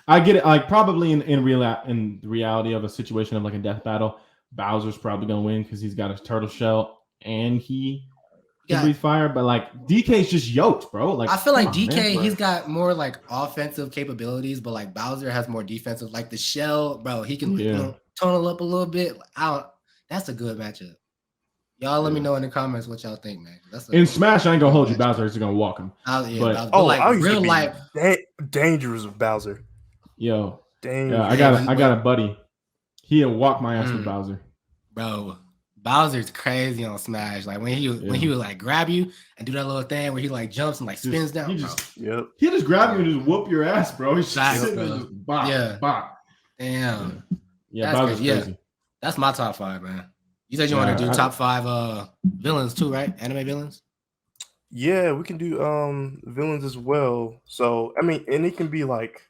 I get it. Like probably in the reality of a situation of like a death battle, Bowser's probably gonna win because he's got his turtle shell and he can breathe fire. But like DK's just yoked, bro. Like I feel like DK, he's got more like offensive capabilities, but like Bowser has more defensive. Like the shell, bro, he can tunnel up a little bit. That's a good matchup. Y'all let me know in the comments what y'all think, man. In Smash, I ain't gonna hold you. Bowser is gonna walk him. But like real life, dangerous with Bowser. Yo, I got a buddy. He'll walk my ass with Bowser. Bro, Bowser's crazy on Smash. Like when he would like grab you and do that little thing where he like jumps and like spins down. He just grab you and just whoop your ass, bro. He's just sitting there, just bop, bop. Damn. Yeah, Bowser's crazy. Yeah. That's my top 5, man. You said you want to do top 5 villains too, right? Anime villains? Yeah, we can do villains as well. So I mean, and it can be like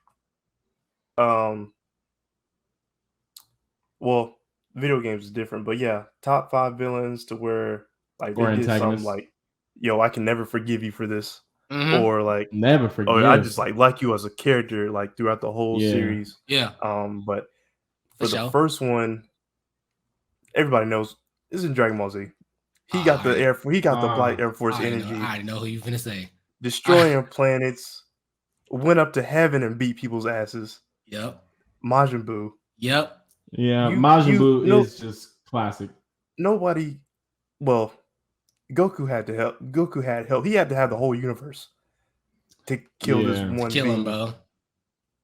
well, video games is different, but yeah, top 5 villains to where like they did something like, yo, I can never forgive you for this. Or like never forgive. Oh, I just like you as a character like throughout the whole series. Yeah. But for the first one, everybody knows this is Dragon Ball Z. He got the Black Air Force energy. I know who you're gonna say. Destroying planets, went up to heaven and beat people's asses. Yep. Majin Buu. Yep. Yeah, Majin Buu is just Classic. Nobody. Well, Goku had to help. Goku had help. He had to have the whole universe to kill this one kill being. him, bro.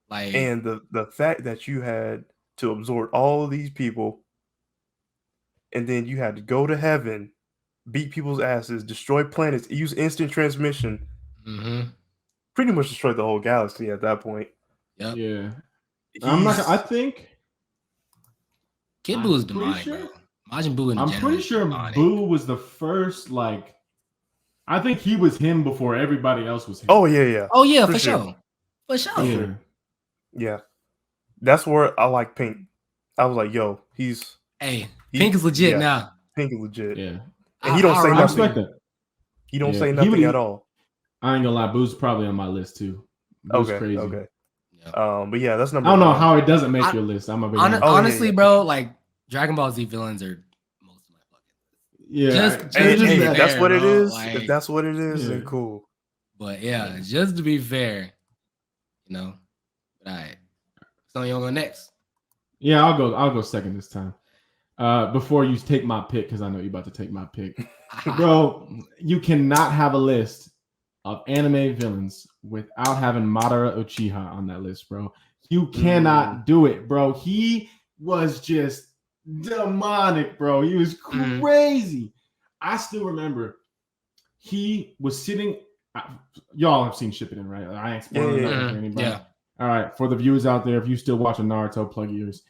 Like, and the fact that you had to absorb all of these people, and then you had to go to heaven, beat people's asses, destroy planets, use instant transmission, pretty much destroy the whole galaxy at that point. Yep. Yeah. I think Kid Buu is demonic, bro. Majin Buu in I'm general pretty sure demonic. Buu was the first, like, I think he was him before everybody else was him. Oh yeah. Oh yeah, for sure. For sure. Yeah. Yeah. That's where I like Pink. I was like, yo, Pink is legit now. Pink is legit. Yeah. And he don't say nothing. Respect that. He don't say nothing at all. I ain't gonna lie, Boo's probably on my list too. Boo's crazy. Okay. But yeah, that's number. I don't know how it doesn't make your list. I'm honestly, bro. Like Dragon Ball Z villains are most of my fucking. Yeah, if that's what it is. If that's what it is, then cool. But yeah, just to be fair, you know. But all right, so you want to go next? Yeah, I'll go second this time. Before you take my pick, because I know you're about to take my pick, bro. You cannot have a list of anime villains without having Madara Uchiha on that list, bro. You cannot do it, bro. He was just demonic, bro. He was crazy. I still remember he was sitting. Y'all have seen Shippuden, right? I ain't spoiling nothing for anybody. Yeah. All right, for the viewers out there, if you still watching Naruto, plug ears.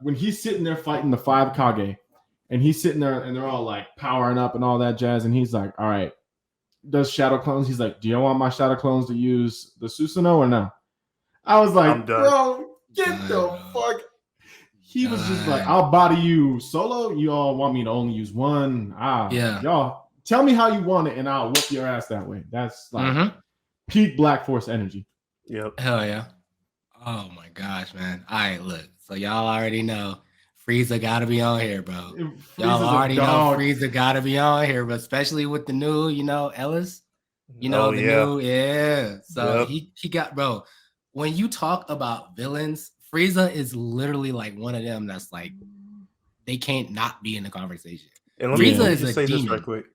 When he's sitting there fighting the 5 Kage, and he's sitting there and they're all like powering up and all that jazz, and he's like, all right, does shadow clones? He's like, do you want my shadow clones to use the Susanoo or no? I was like, bro, get the fuck. He was just like, I'll body you solo. You all want me to only use one? Y'all tell me how you want it, and I'll whoop your ass that way. That's like peak Black Force energy. Yep. Hell yeah. Oh my gosh, man. All right, look. So y'all already know Frieza gotta be on here, bro. Y'all already know Frieza gotta be on here, but especially with the new, Ellis. New, So he got, bro. When you talk about villains, Frieza is literally like one of them that's like they can't not be in the conversation. And Frieza is a demon. This right quick.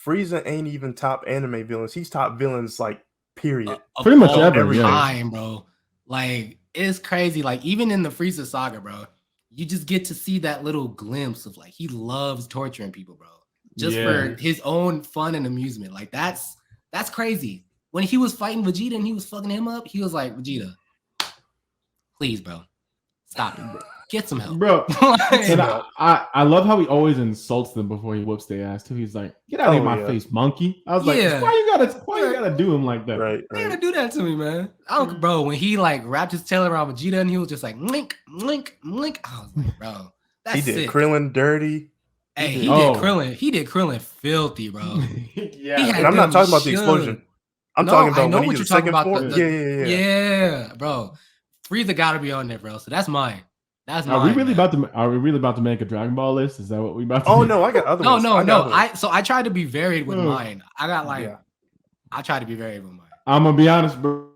Frieza ain't even top anime villains. He's top villains, like, period. Pretty much every time, bro. Like, it's crazy. Like, even in the Frieza saga, bro, you just get to see that little glimpse of, like, he loves torturing people, bro. Just for his own fun and amusement. Like, that's crazy. When he was fighting Vegeta and he was fucking him up, he was like, Vegeta, please, bro, stop it, bro. Get some help, bro. And I love how he always insults them before he whoops their ass too. He's like, "Get out of my face, monkey!" I was like, "Why you gotta do him like that? Right? Why you gotta do that to me, man?" Bro, when he like wrapped his tail around Vegeta and he was just like, "Link, link, link," I was like, "Bro, that's he did sick. Krillin dirty." Hey, he did Krillin. He did Krillin filthy, bro. And I'm not talking about the explosion. I'm talking about when he did the second form. Yeah, bro. Frieza gotta be on there, bro. So that's mine. Are we really about to make a Dragon Ball list? Is that what we about to? Oh no, I got other ones. No. I tried to be varied with mine. I got I tried to be varied with mine. I'm gonna be honest, bro.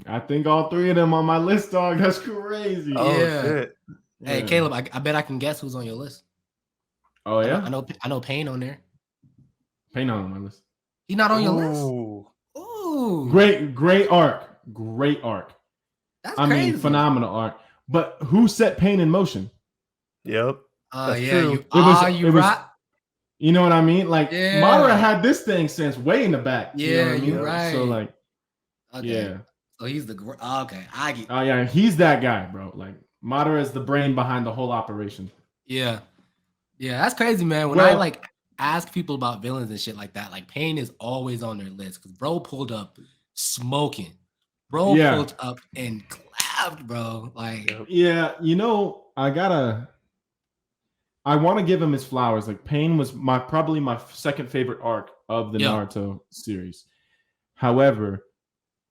I think all 3 of them on my list, dog. That's crazy. Oh shit. Hey, Caleb, I bet I can guess who's on your list. Oh yeah, I know Pain on there. Pain not on my list. He's not on your list. Ooh. Great arc. That's crazy. Phenomenal arc. But who set Pain in motion? Yep. True. You know what I mean? Like Madara had this thing since way in the back. Yeah, you know you're right. So like, So he's the I get. Oh yeah, he's that guy, bro. Like Madara is the brain behind the whole operation. Yeah, that's crazy, man. When I like ask people about villains and shit like that, like Pain is always on their list because bro pulled up smoking. Bro pulled up and clapped, bro. Like, I want to give him his flowers. Like, Pain was probably my second favorite arc of the Naruto series. However,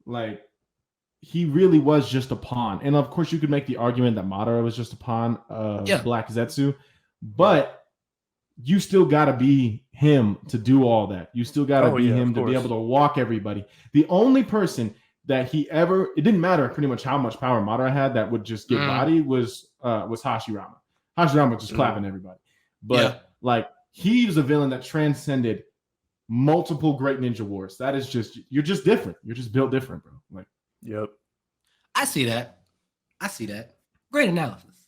like, he really was just a pawn. And of course, you could make the argument that Madara was just a pawn of Black Zetsu, but you still got to be him to do all that. You still got to be him to be able to walk everybody. The only person that it didn't matter pretty much how much power Madara had that would just get body was Hashirama. Hashirama just clapping everybody. But like he was a villain that transcended multiple great ninja wars. That is just you're just different. You're just built different, bro. Like, yep. I see that. Great analysis.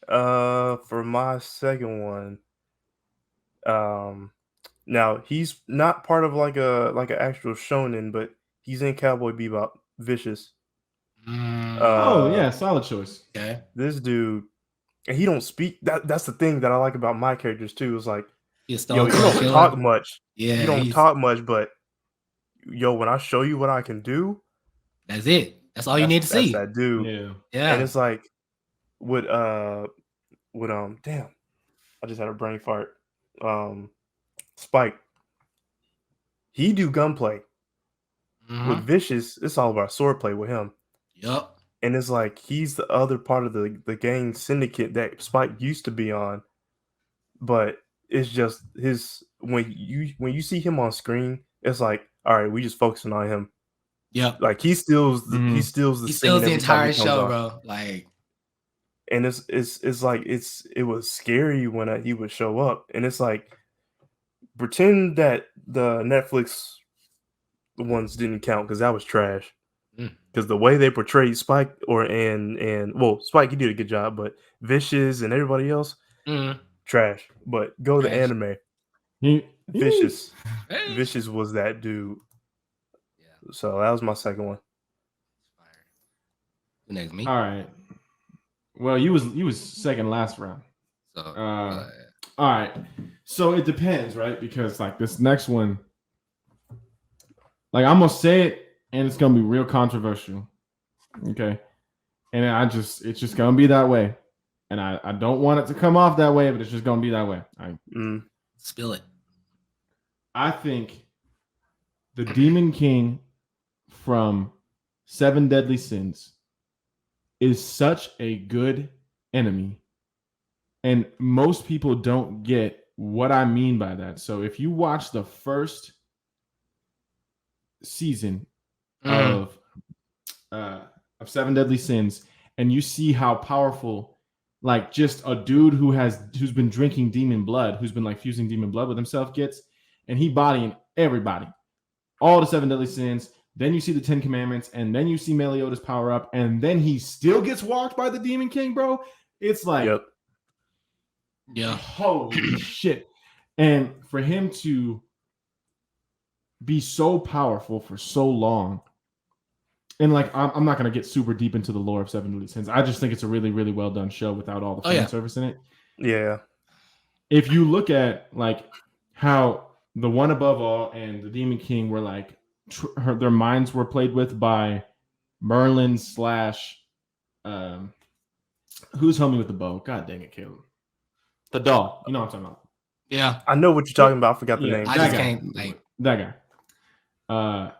For my second one, now he's not part of like an actual shonen, but he's in Cowboy Bebop, Vicious. Oh yeah, solid choice. Okay. This dude, and he don't speak. That's the thing that I like about my characters too. Is like, you don't talk much. Yeah, you don't talk much, but when I show you what I can do, that's it. That's all you need to see. That's that dude. Yeah. And it's like, damn, I just had a brain fart. Spike, he do gunplay. With Vicious, it's all about swordplay with him. Yep. And it's like he's the other part of the gang syndicate that Spike used to be on, but it's just when you see him on screen, it's like, all right, we just focusing on him. Yeah, like he steals the entire show, bro. Like, and it's like it was scary when he would show up, and it's like, pretend that the Netflix ones didn't count because that was trash. Because the way they portrayed Spike Spike, he did a good job, but Vicious and everybody else, trash. But go to the anime. Vicious was that dude. Yeah. So that was my second one. Next me. All right. Well, you was second last round. So all right. So it depends, right? Because like this next one, like I'm gonna say it, and it's gonna be real controversial. Okay. And it's just gonna be that way. And I don't want it to come off that way, but it's just gonna be that way. Spill it. I think the Demon King from Seven Deadly Sins is such a good enemy. And most people don't get what I mean by that. So if you watch the first season of Seven Deadly Sins, and you see how powerful, like just a dude who's been drinking demon blood, who's been like fusing demon blood with himself gets, and he bodying everybody, all the Seven Deadly Sins. Then you see the 10 Commandments, and then you see Meliodas power up, and then he still gets walked by the Demon King, bro. It's like, holy shit. And for him to be so powerful for so long, and like I'm not gonna get super deep into the lore of Seven Deadly Sins. I just think it's a really, really well done show without all the fan service in it. Yeah. If you look at like how the One Above All and the Demon King were like their minds were played with by Merlin / who's homie with the bow? God dang it, Caleb. The dog. You know what I'm talking about. Yeah. I know what you're talking about. I forgot the name. I just can't like that guy.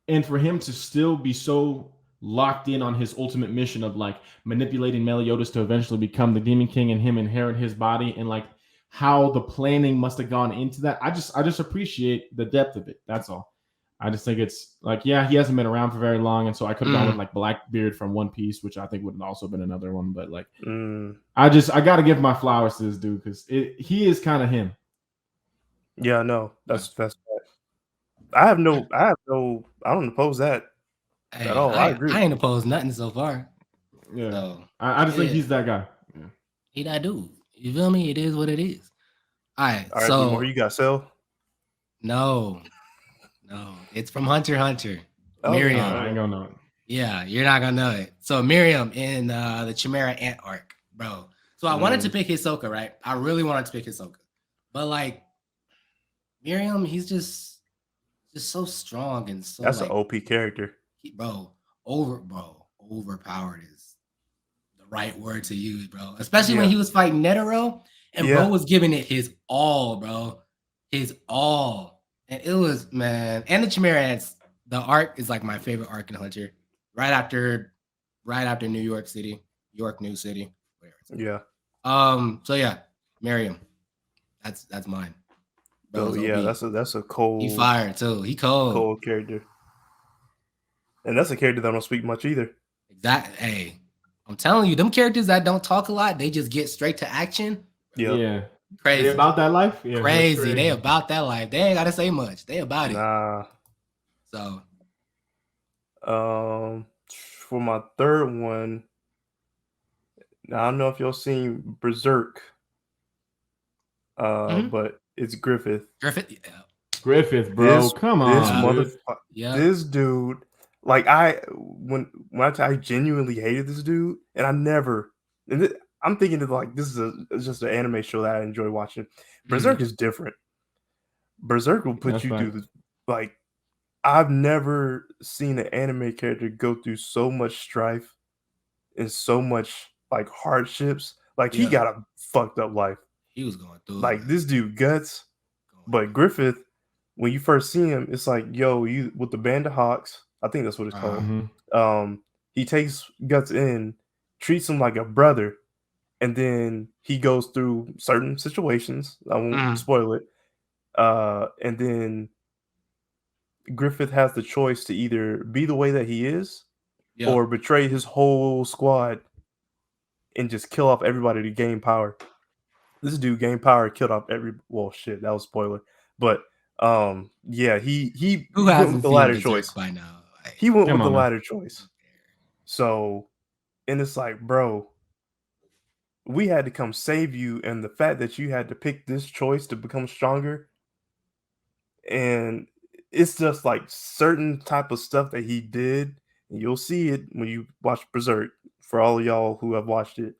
And for him to still be so locked in on his ultimate mission of like manipulating Meliodas to eventually become the Demon King and him inherit his body, and like how the planning must have gone into that. I just appreciate the depth of it. That's all. I just think it's like, yeah, he hasn't been around for very long, and so I could have gone with like Blackbeard from One Piece, which I think would have also been another one. But like, I got to give my flowers to this dude because he is kind of him. Yeah, no, that's. I don't oppose that at all. I agree. I ain't opposed nothing so far. Yeah, so, I just think he's that guy. Yeah. He that dude. You feel me? It is what it is. All right. So more you got, Cell? No, it's from Hunter x Hunter. Miriam. I ain't gonna know it. Yeah, you're not gonna know it. So Miriam in the Chimera Ant arc, bro. So I wanted to pick Hisoka, right? I really wanted to pick Hisoka, but like Miriam, he's just so strong and so. That's like, an OP character, overpowered is the right word to use, bro. Especially when he was fighting Netero, and bro was giving it his all, bro. His all. And it was, man, and the Chimera Ants, the arc is like my favorite arc in Hunter. Right after New York City, New City, whatever. Yeah. So yeah, Miriam. That's mine. Bro, that's a cold. He fired too. He cold character. And that's a character that don't speak much either. Exactly. Hey, I'm telling you, them characters that don't talk a lot, they just get straight to action. Yeah. Crazy. They about that life? Yeah, crazy. They about that life. They ain't gotta say much. They about it. So for my third one, now I don't know if y'all seen Berserk. But it's Griffith. Griffith, bro. Come on. This dude, like when I genuinely hated this dude, and I'm thinking that like this is just an anime show that I enjoy watching. Berserk is different. Berserk will put you through like I've never seen an anime character go through so much strife and so much like hardships. Like he got a fucked up life. He was going through like this dude guts, but Griffith, when you first see him, it's like, yo, you with the Band of Hawks, I think that's what it's called. He takes Guts in, treats him like a brother, and then he goes through certain situations. I won't spoil it. And then Griffith has the choice to either be the way that he is, or betray his whole squad and just kill off everybody to gain power. This dude gained power, killed off shit, that was a spoiler. But yeah, he went with the latter choice by now. He went with the latter choice. So, and it's like, bro, we had to come save you, and the fact that you had to pick this choice to become stronger, and it's just like certain type of stuff that he did, and you'll see it when you watch Berserk. For all of y'all who have watched it,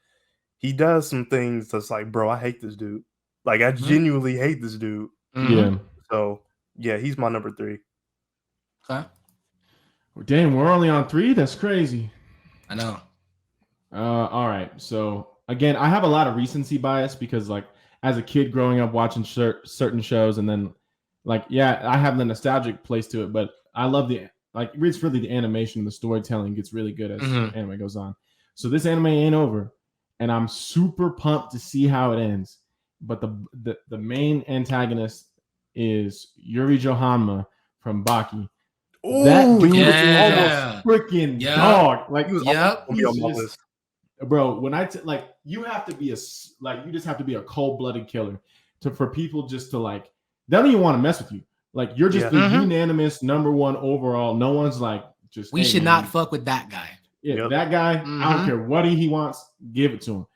he does some things that's like, bro, I hate this dude. Like, I genuinely hate this dude. Yeah. So, yeah, he's my number 3. Okay. Damn, we're only on 3? That's crazy. I know. All right. So, again, I have a lot of recency bias because, like, as a kid growing up watching certain shows, and then, like, yeah, I have the nostalgic place to it, but I love it's really the animation, the storytelling gets really good as anime goes on. So this anime ain't over, and I'm super pumped to see how it ends. But the main antagonist is Yuri Johanma from Baki. Ooh, that dude is almost freaking dog. Like, bro, when you have to be you just have to be a cold-blooded killer for people just to like, they don't even want to mess with you. Like, you're just the unanimous number 1 overall. No one's like, just we should not fuck with that guy. Yeah, that guy, I don't care what he wants, give it to him.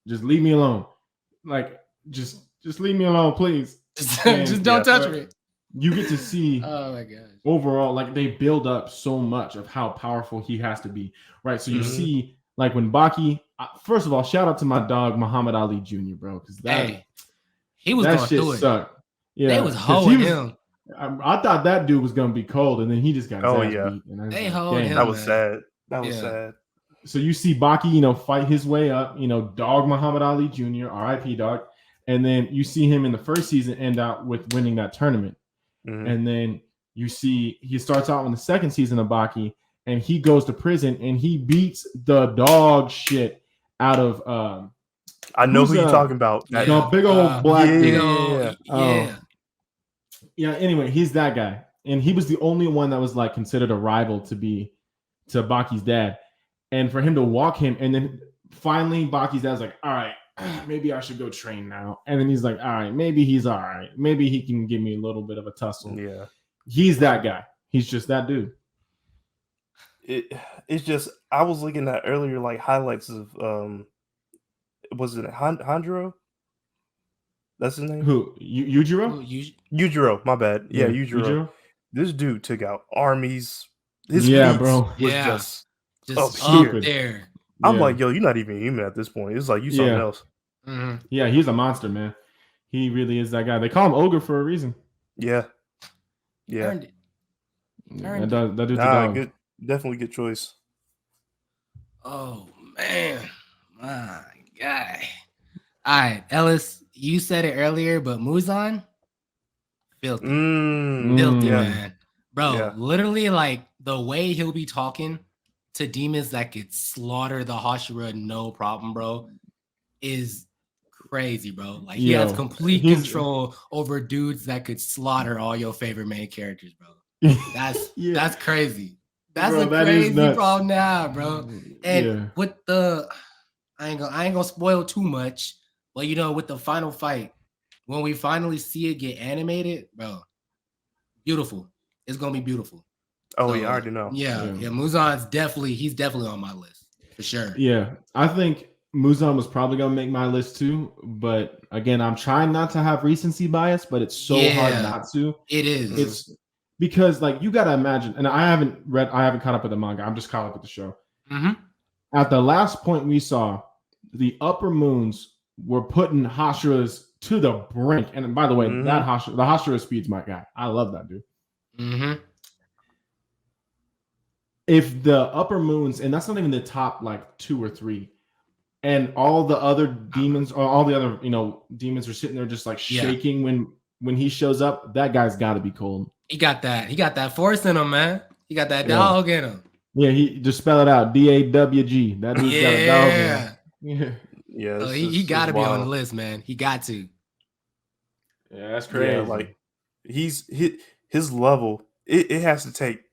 Just leave me alone. Like, just leave me alone, please. Just don't touch me. You get to see oh my gosh. Overall, like, they build up so much of how powerful he has to be, right? So you see, like, when Baki, first of all, shout out to my dog Muhammad Ali Jr., bro, because he was that going shit through it. Sucked. Yeah, they was holding him. I thought that dude was gonna be cold, and then he just got his ass beat. And they hold him. That was sad. That was sad. So you see Baki, fight his way up, dog Muhammad Ali Jr., R.I.P. dog. And then you see him in the first season end out with winning that tournament. And then you see he starts out in the second season of Baki, and he goes to prison and he beats the dog shit out of I know who you're talking about. The big old black dude. Yeah, anyway, he's that guy. And he was the only one that was like considered a rival to Baki's dad. And for him to walk him, and then finally Baki's dad's like, all right, maybe I should go train now. And then he's like, all right, maybe he's all right. Maybe he can give me a little bit of a tussle. Yeah. He's that guy. He's just that dude. It's just, I was looking at earlier, like, highlights of, was it Hanjiro? That's his name? Who? Yujiro? Yujiro, my bad. Yeah, Yujiro. This dude took out armies. His bro. Was just up there. I'm like, yo, you're not even human at this point. It's like you something else. Yeah, he's a monster, man. He really is that guy. They call him Ogre for a reason. Yeah. Earned it. That dude's a dog. Good, definitely good choice. Oh man, my guy. All right, Ellis, you said it earlier, but Muzan, filthy, man, bro. Literally, like, the way he'll be talking to demons that could slaughter the Hashira no problem, bro, is crazy, bro. Like, he has complete control over dudes that could slaughter all your favorite main characters, bro. That's crazy. That's bro, a crazy problem now, bro. And with the, I ain't gonna spoil too much, but with the final fight, when we finally see it get animated, bro, beautiful. It's gonna be beautiful. Oh, yeah, I already know. Yeah. Muzan's he's definitely on my list for sure. Yeah, I think Muzan was probably gonna make my list too, but again, I'm trying not to have recency bias, but it's so hard not to. It is. It's because you gotta imagine, and I haven't caught up with the manga. I'm just caught up with the show. Mm-hmm. At the last point we saw, the upper moons were putting Hashira's to the brink. And by the way, the Hashira speed's my guy. I love that dude. Mm-hmm. If the upper moons, and that's not even the top 2 or 3, and all the other demons or all the other demons are sitting there just shaking when he shows up, that guy's got to be cold. He got that force in him, man. He got that dog in him. Yeah, he just spell it out, DAWG. That dude's got a dog in him. Yeah, he got to be on the list, man. He got to. Yeah, that's crazy. Yeah, his level. It has to take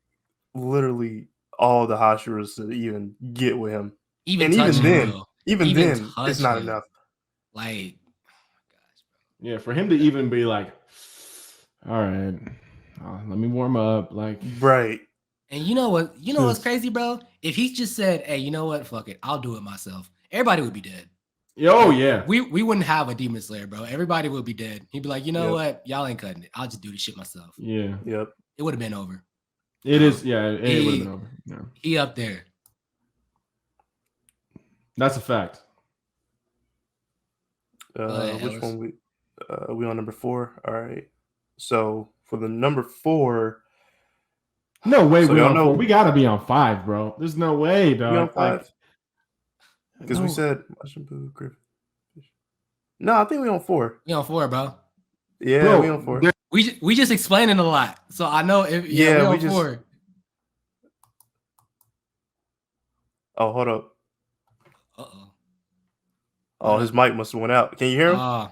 literally all the Hashiras to even get with him. Even then, it's not enough. Like, yeah, for him to even be like, all right, let me warm up, right. And you know what? What's crazy, bro? If he just said, "Hey, you know what? Fuck it, I'll do it myself," everybody would be dead. Oh yeah, we wouldn't have a Demon Slayer, bro. Everybody would be dead. He'd be like, you know what? Y'all ain't cutting it. I'll just do this shit myself. Yeah. Yep. It would have been over. It is. Yeah. It would have been over. Yeah. He up there. That's a fact. Which one we on number 4? All right. So for the number 4. No way we're on 4. We gotta be on 5, bro. There's no way, dog. We on 5? Because we said Griffin. No, I think we on 4. We on 4, bro. Yeah, bro, we on 4. We just explaining a lot, so I know if we on 4. Oh, hold up. Uh-oh. Oh, his mic must have went out. Can you hear him?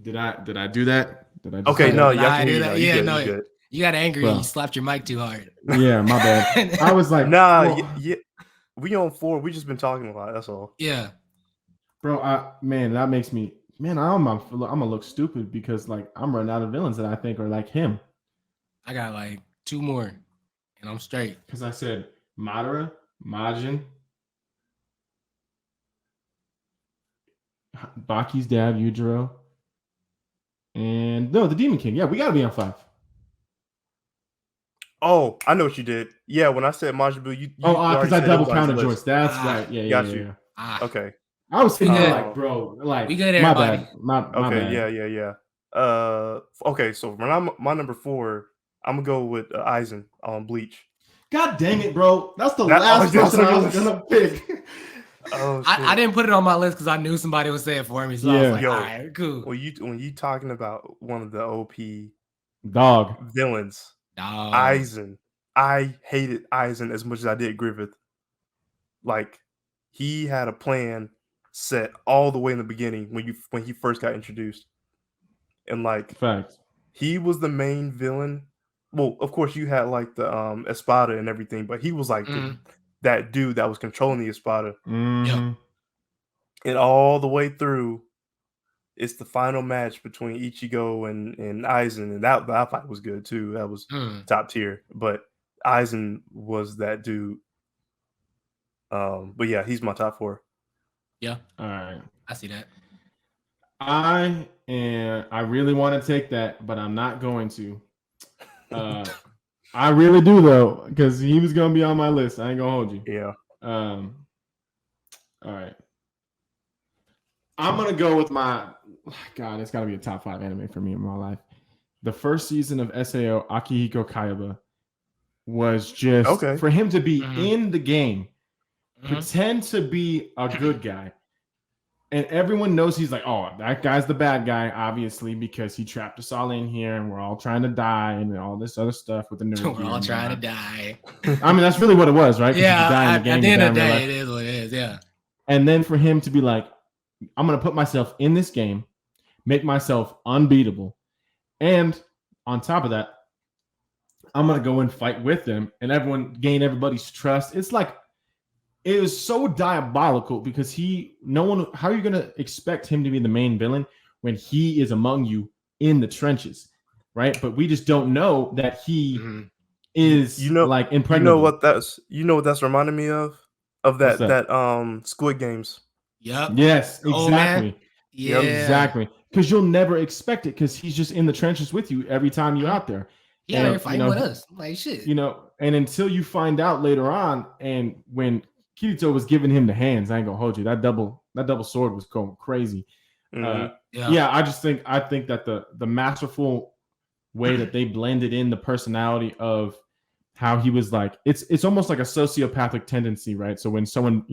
Did I do that? Did I? Okay, no, you have to hear that. Yeah, no, you got angry. Bro. You slapped your mic too hard. Yeah, my bad. I was like, yeah. We on 4. We just been talking a lot. That's all. Yeah, bro. That makes me. Man, I'm gonna look stupid because I'm running out of villains that I think are like him. I got 2 more, and I'm straight. Because I said Madara, Majin, Baki's dad, Yujiro, and the Demon King. Yeah, we gotta be on 5. Oh, I know what you did. Yeah, when I said Majin Buu, you because I double counted Joyce. That's right. Yeah, got you. Okay. I was thinking bro, we good, everybody. My bad. Okay, yeah. Okay, so when my number 4, I'm gonna go with Aizen on Bleach. God dang it, bro! That's the last person I was gonna pick. Oh, I didn't put it on my list because I knew somebody would say it for me. So I was like, all right, cool. When you talking about one of the OP villains, Aizen. I hated Aizen as much as I did Griffith. He had a plan set all the way in the beginning when he first got introduced, and facts. He was the main villain. Well, of course you had the Espada and everything, but he was that dude that was controlling the Espada. Mm-hmm. And all the way through, it's the final match between Ichigo and Aizen, and that fight was good too. That was top tier. But Aizen was that dude. But yeah, he's my top 4. Yeah. All right. I see that. I really want to take that, but I'm not going to. I really do though, because he was gonna be on my list. I ain't gonna hold you. Yeah. All right. I'm gonna go with my God. It's got to be a top 5 anime for me in my life. The first season of SAO Akihiko Kaiba was just for him to be in the game, pretend to be a good guy. And everyone knows he's that guy's the bad guy, obviously, because he trapped us all in here and we're all trying to die and all this other stuff with the nerd. We're all trying to die. I mean, that's really what it was, right? Yeah, at the end of the day, it is what it is, yeah. And then for him to be like, I'm going to put myself in this game, make myself unbeatable. And on top of that, I'm gonna go and fight with them, and gain everybody's trust. It's like it was so diabolical because how are you gonna expect him to be the main villain when he is among you in the trenches, right? But we just don't know that he is like impregnable. You know what that's reminding me of that Squid Games. Yep. Yes, exactly. Yeah, exactly. Because you'll never expect it because he's just in the trenches with you every time you're out there. Yeah, you're fighting with us. Like shit. And until you find out later on, and when Kirito was giving him the hands, I ain't gonna hold you. That double sword was going crazy. I think that the masterful way that they blended in the personality of how he was like, it's almost like a sociopathic tendency, right? So when someone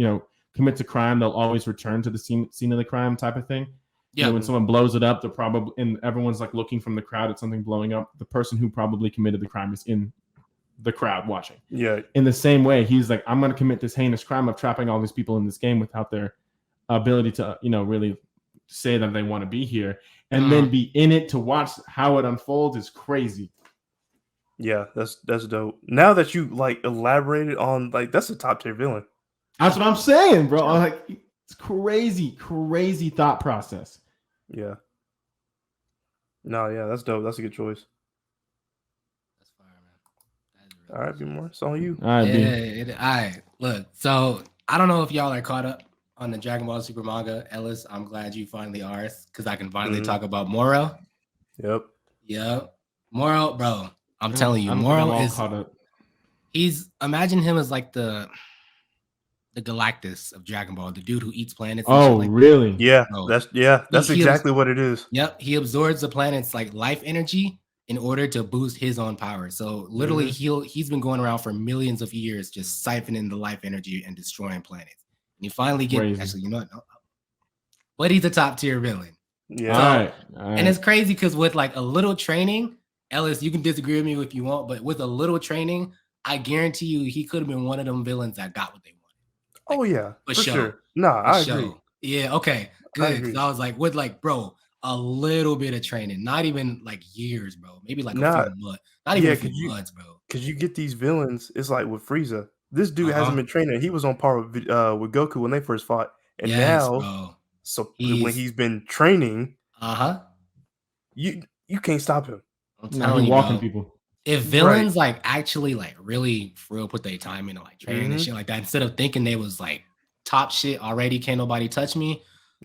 commits a crime, they'll always return to the scene of the crime type of thing. Yeah. When someone blows it up, they're probably, and everyone's like looking from the crowd at something blowing up. The person who probably committed the crime is in the crowd watching. Yeah. In the same way, he's like, I'm going to commit this heinous crime of trapping all these people in this game without their ability to, really say that they want to be here, and then be in it to watch how it unfolds is crazy. Yeah, that's dope. Now that you like elaborated on, like, that's a top tier villain. That's what I'm saying, bro. Like, it's crazy thought process. Yeah. No, yeah, that's dope. That's a good choice. That's fire, man. Really all right, B-More, it's on you. All right, all right. Look, so I don't know if y'all are caught up on the Dragon Ball Super manga. Ellis, I'm glad you finally are, because I can finally talk about Boreal. Yep. Boreal, bro. I'm telling you, Boreal is caught up. Imagine him as like the Galactus of Dragon Ball, the dude who eats planets. Oh, like really? Yeah, that's exactly what it is. Yep, he absorbs the planet's like life energy in order to boost his own power. So literally, he's been going around for millions of years, just siphoning the life energy and destroying planets. And you finally get actually, but he's a top tier villain. Yeah, all right. And it's crazy because with like a little training, Ellis, you can disagree with me if you want, but with a little training, I guarantee you he could have been one of them villains that got what they wanted. Oh yeah, for sure. No, I agree. Yeah, okay, good. Because I was like, with like, bro, a little bit of training, not even like years, bro. Maybe like a few months, not even a few months, bro. Because you get these villains, it's like with Frieza. This dude hasn't been training. He was on par with Goku when they first fought, and now, bro. So when he's been training, you can't stop him. I'm telling you, walking bro. People. If villains like actually like really for real put their time into like training and shit like that, instead of thinking they was like top shit already, can't nobody touch me.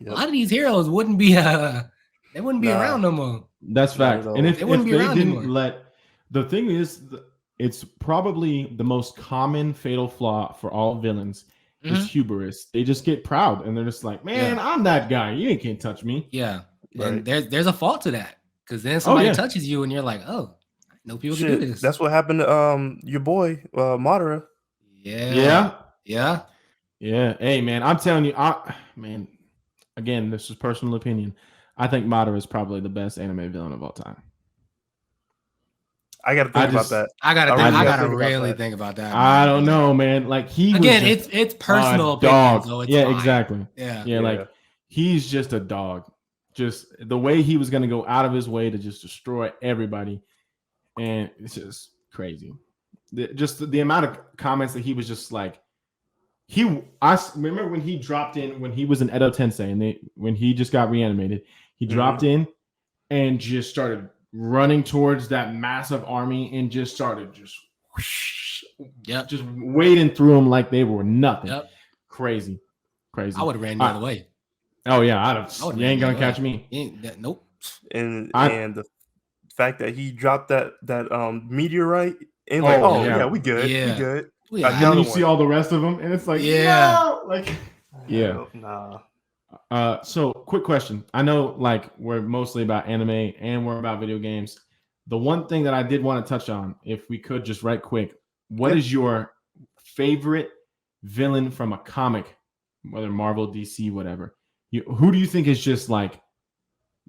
A lot of these heroes wouldn't be they wouldn't be around no more. That's fact. And if they didn't the thing is, it's probably the most common fatal flaw for all villains is hubris. They just get proud and they're just like, man, I'm that guy. You can't touch me. Yeah. And there's a fault to that, because then somebody touches you and you're like, oh, no people can do this. That's what happened to your boy Madara. Yeah. Hey man, I'm telling you, again, this is personal opinion. I think Madara is probably the best anime villain of all time. I gotta think about that. I gotta really think about that. I don't know, man. Like it's personal opinion. So it's fine. Exactly. Yeah. Like he's just a dog. Just the way he was gonna go out of his way to just destroy everybody. And it's just crazy. The amount of comments that he was just like, I remember when he dropped in, when he was in Edo Tensei, and when he just got reanimated, he dropped in and just started running towards that massive army and just started just wading through them like they were nothing. Crazy. I would have ran the other way. Oh yeah, you ain't gonna catch me. Nope. And the fact that he dropped that meteorite and we good, we good. And then you see all the rest of them, and it's like, So, quick question. I know, like, we're mostly about anime and we're about video games. The one thing that I did want to touch on, if we could just right quick, what is your favorite villain from a comic, whether Marvel, DC, whatever? Who do you think is just like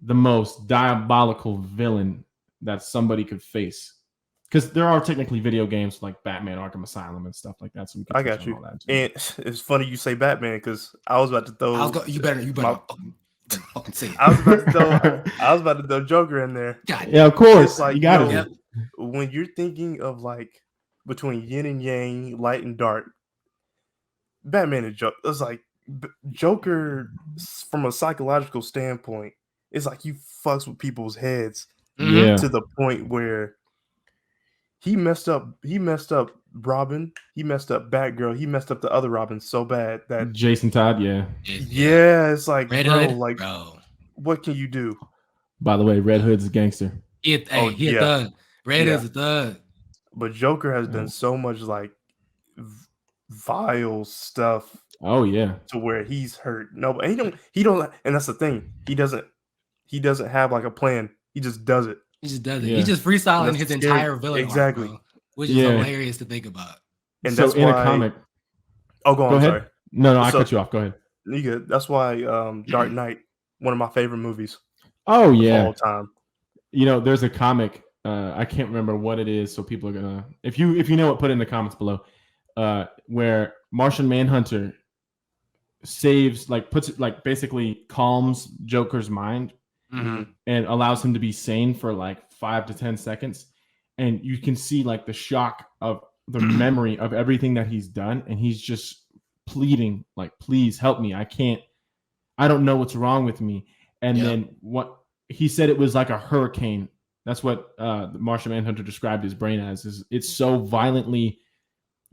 the most diabolical villain that somebody could face? Because there are technically video games like Batman Arkham Asylum and stuff like that. So I got you. And it's funny you say Batman, because I was about to throw. You better fucking say it. I was about to throw Joker in there. Yeah, of course. Like, you got it. when you're thinking of like between yin and yang, light and dark, Batman and Joker. It's like Joker from a psychological standpoint. It's like he fucks with people's heads to the point where he messed up. He messed up Robin. He messed up Batgirl. He messed up the other Robin so bad that Jason Todd. Yeah, it's like Red bro, Hood, like what can you do? By the way, Red Hood's a gangster. He a thug. Red Hood's a thug. But Joker has done so much like vile stuff. Oh yeah, to where he's hurt. No, but he don't, and that's the thing. He doesn't have like a plan. He just does it. He just does it. He's just freestyling his entire villain arc, bro, which is hilarious to think about. And so that's in why, a comic. Oh, go on. Ahead. Sorry. No, I cut you off. Go ahead. You good? That's why Dark Knight, one of my favorite movies. Oh yeah, all time. You know, there's a comic. I can't remember what it is, so people are gonna. If you know it, put it in the comments below. Where Martian Manhunter saves, like, puts it, like, basically calms Joker's mind and allows him to be sane for like 5 to 10 seconds, and you can see like the shock of the memory of everything that he's done, and he's just pleading like, please help me, I don't know what's wrong with me. And then what he said, it was like a hurricane. That's what the Martian Manhunter described his brain as. Is it's so violently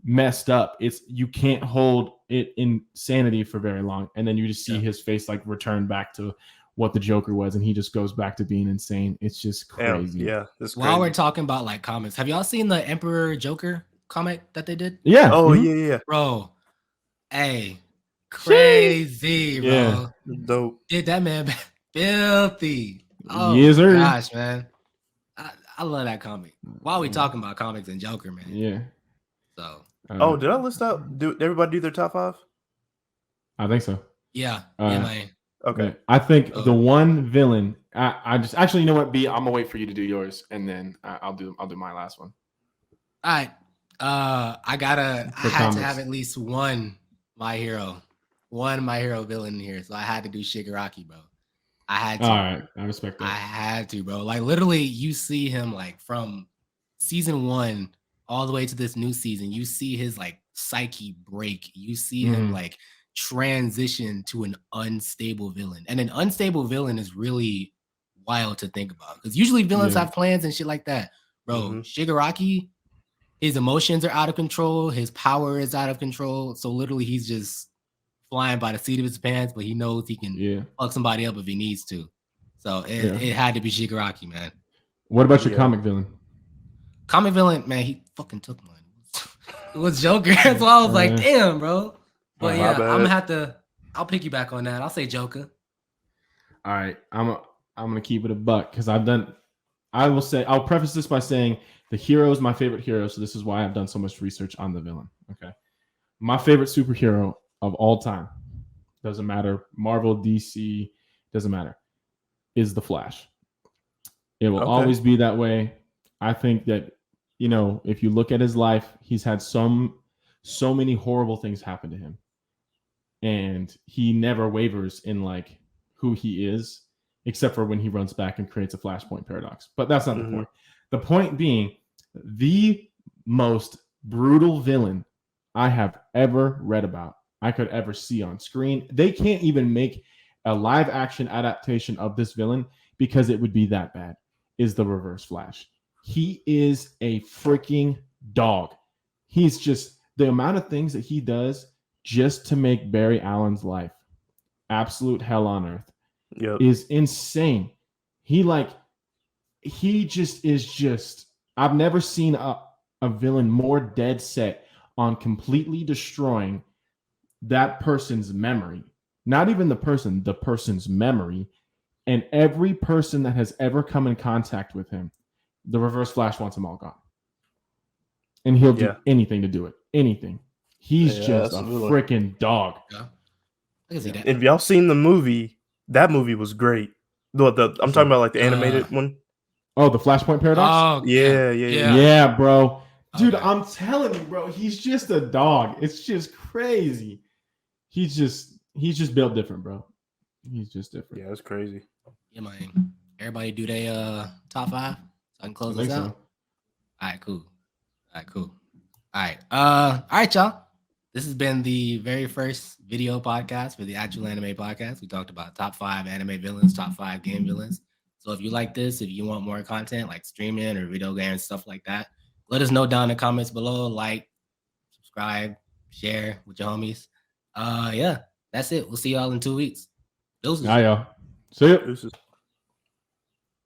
messed up, you can't hold it in sanity for very long, and then you just see his face like return back to what the Joker was, and he just goes back to being insane. It's just crazy. That's crazy. While we're talking about like comics, have y'all seen the Emperor Joker comic that they did? Yeah. Yeah, bro. Hey, crazy, bro. Yeah, dope. Did that man filthy? Oh yes, sir. Gosh, man, I love that comic. While we talking about comics and Joker, man. Yeah. So. Did I list out? Do everybody do their top 5? I think so. Yeah, man. Okay. I think the one villain. I just actually, you know what, B, I'm gonna wait for you to do yours, and then I'll do my last one. All right. I had to have at least one my hero villain here, so I had to do Shigaraki, bro. I had to. All right, I respect that. I had to, bro. Like literally, you see him like from season 1 all the way to this new season. You see his like psyche break. You see him like transition to an unstable villain, and an unstable villain is really wild to think about, because usually villains have plans and shit like that, bro. Shigaraki, his emotions are out of control, his power is out of control, so literally he's just flying by the seat of his pants, but he knows he can fuck somebody up if he needs to. So it had to be Shigaraki, man. What about your comic villain? Comic villain, man, he fucking took mine. It was Joker. That's why I was like, damn, bro. But I'm gonna have to. I'll piggyback on that. I'll say Joker. All right, I'm gonna keep it a buck, because I'll preface this by saying the hero is my favorite hero, so this is why I've done so much research on the villain. Okay, my favorite superhero of all time, doesn't matter, Marvel, DC, doesn't matter, is the Flash. It will always be that way. I think that, you know, if you look at his life, he's had so many horrible things happen to him, and he never wavers in like who he is, except for when he runs back and creates a Flashpoint paradox. But that's not the point. The point being, the most brutal villain I have ever read about, I could ever see on screen. They can't even make a live action adaptation of this villain because it would be that bad, is the Reverse Flash. He is a freaking dog. He's just, the amount of things that he does just to make Barry Allen's life absolute hell on earth is insane. He just is I've never seen a villain more dead set on completely destroying that person's memory. Not even the person's memory. And every person that has ever come in contact with him, the Reverse Flash wants them all gone. And he'll do anything to do it. Anything. He's just a freaking dog. Yeah. I can see that. If y'all seen the movie, that movie was great. I'm talking about like the animated one. Oh, the Flashpoint Paradox? Oh, yeah, bro. Dude, I'm telling you, bro, he's just a dog. It's just crazy. He's just built different, bro. He's just different. Yeah, it's crazy. Yeah, man. Everybody do their top 5 so I can close this out. All right, cool. All right, y'all. This has been the very first video podcast for the Actual Anime Podcast. We talked about top 5 anime villains, top 5 game villains. So if you like this, if you want more content like streaming or video games, stuff like that, let us know down in the comments below. Like, subscribe, share with your homies. Yeah, that's it. We'll see y'all in 2 weeks. Deuces. Y'all. See you. Deuces.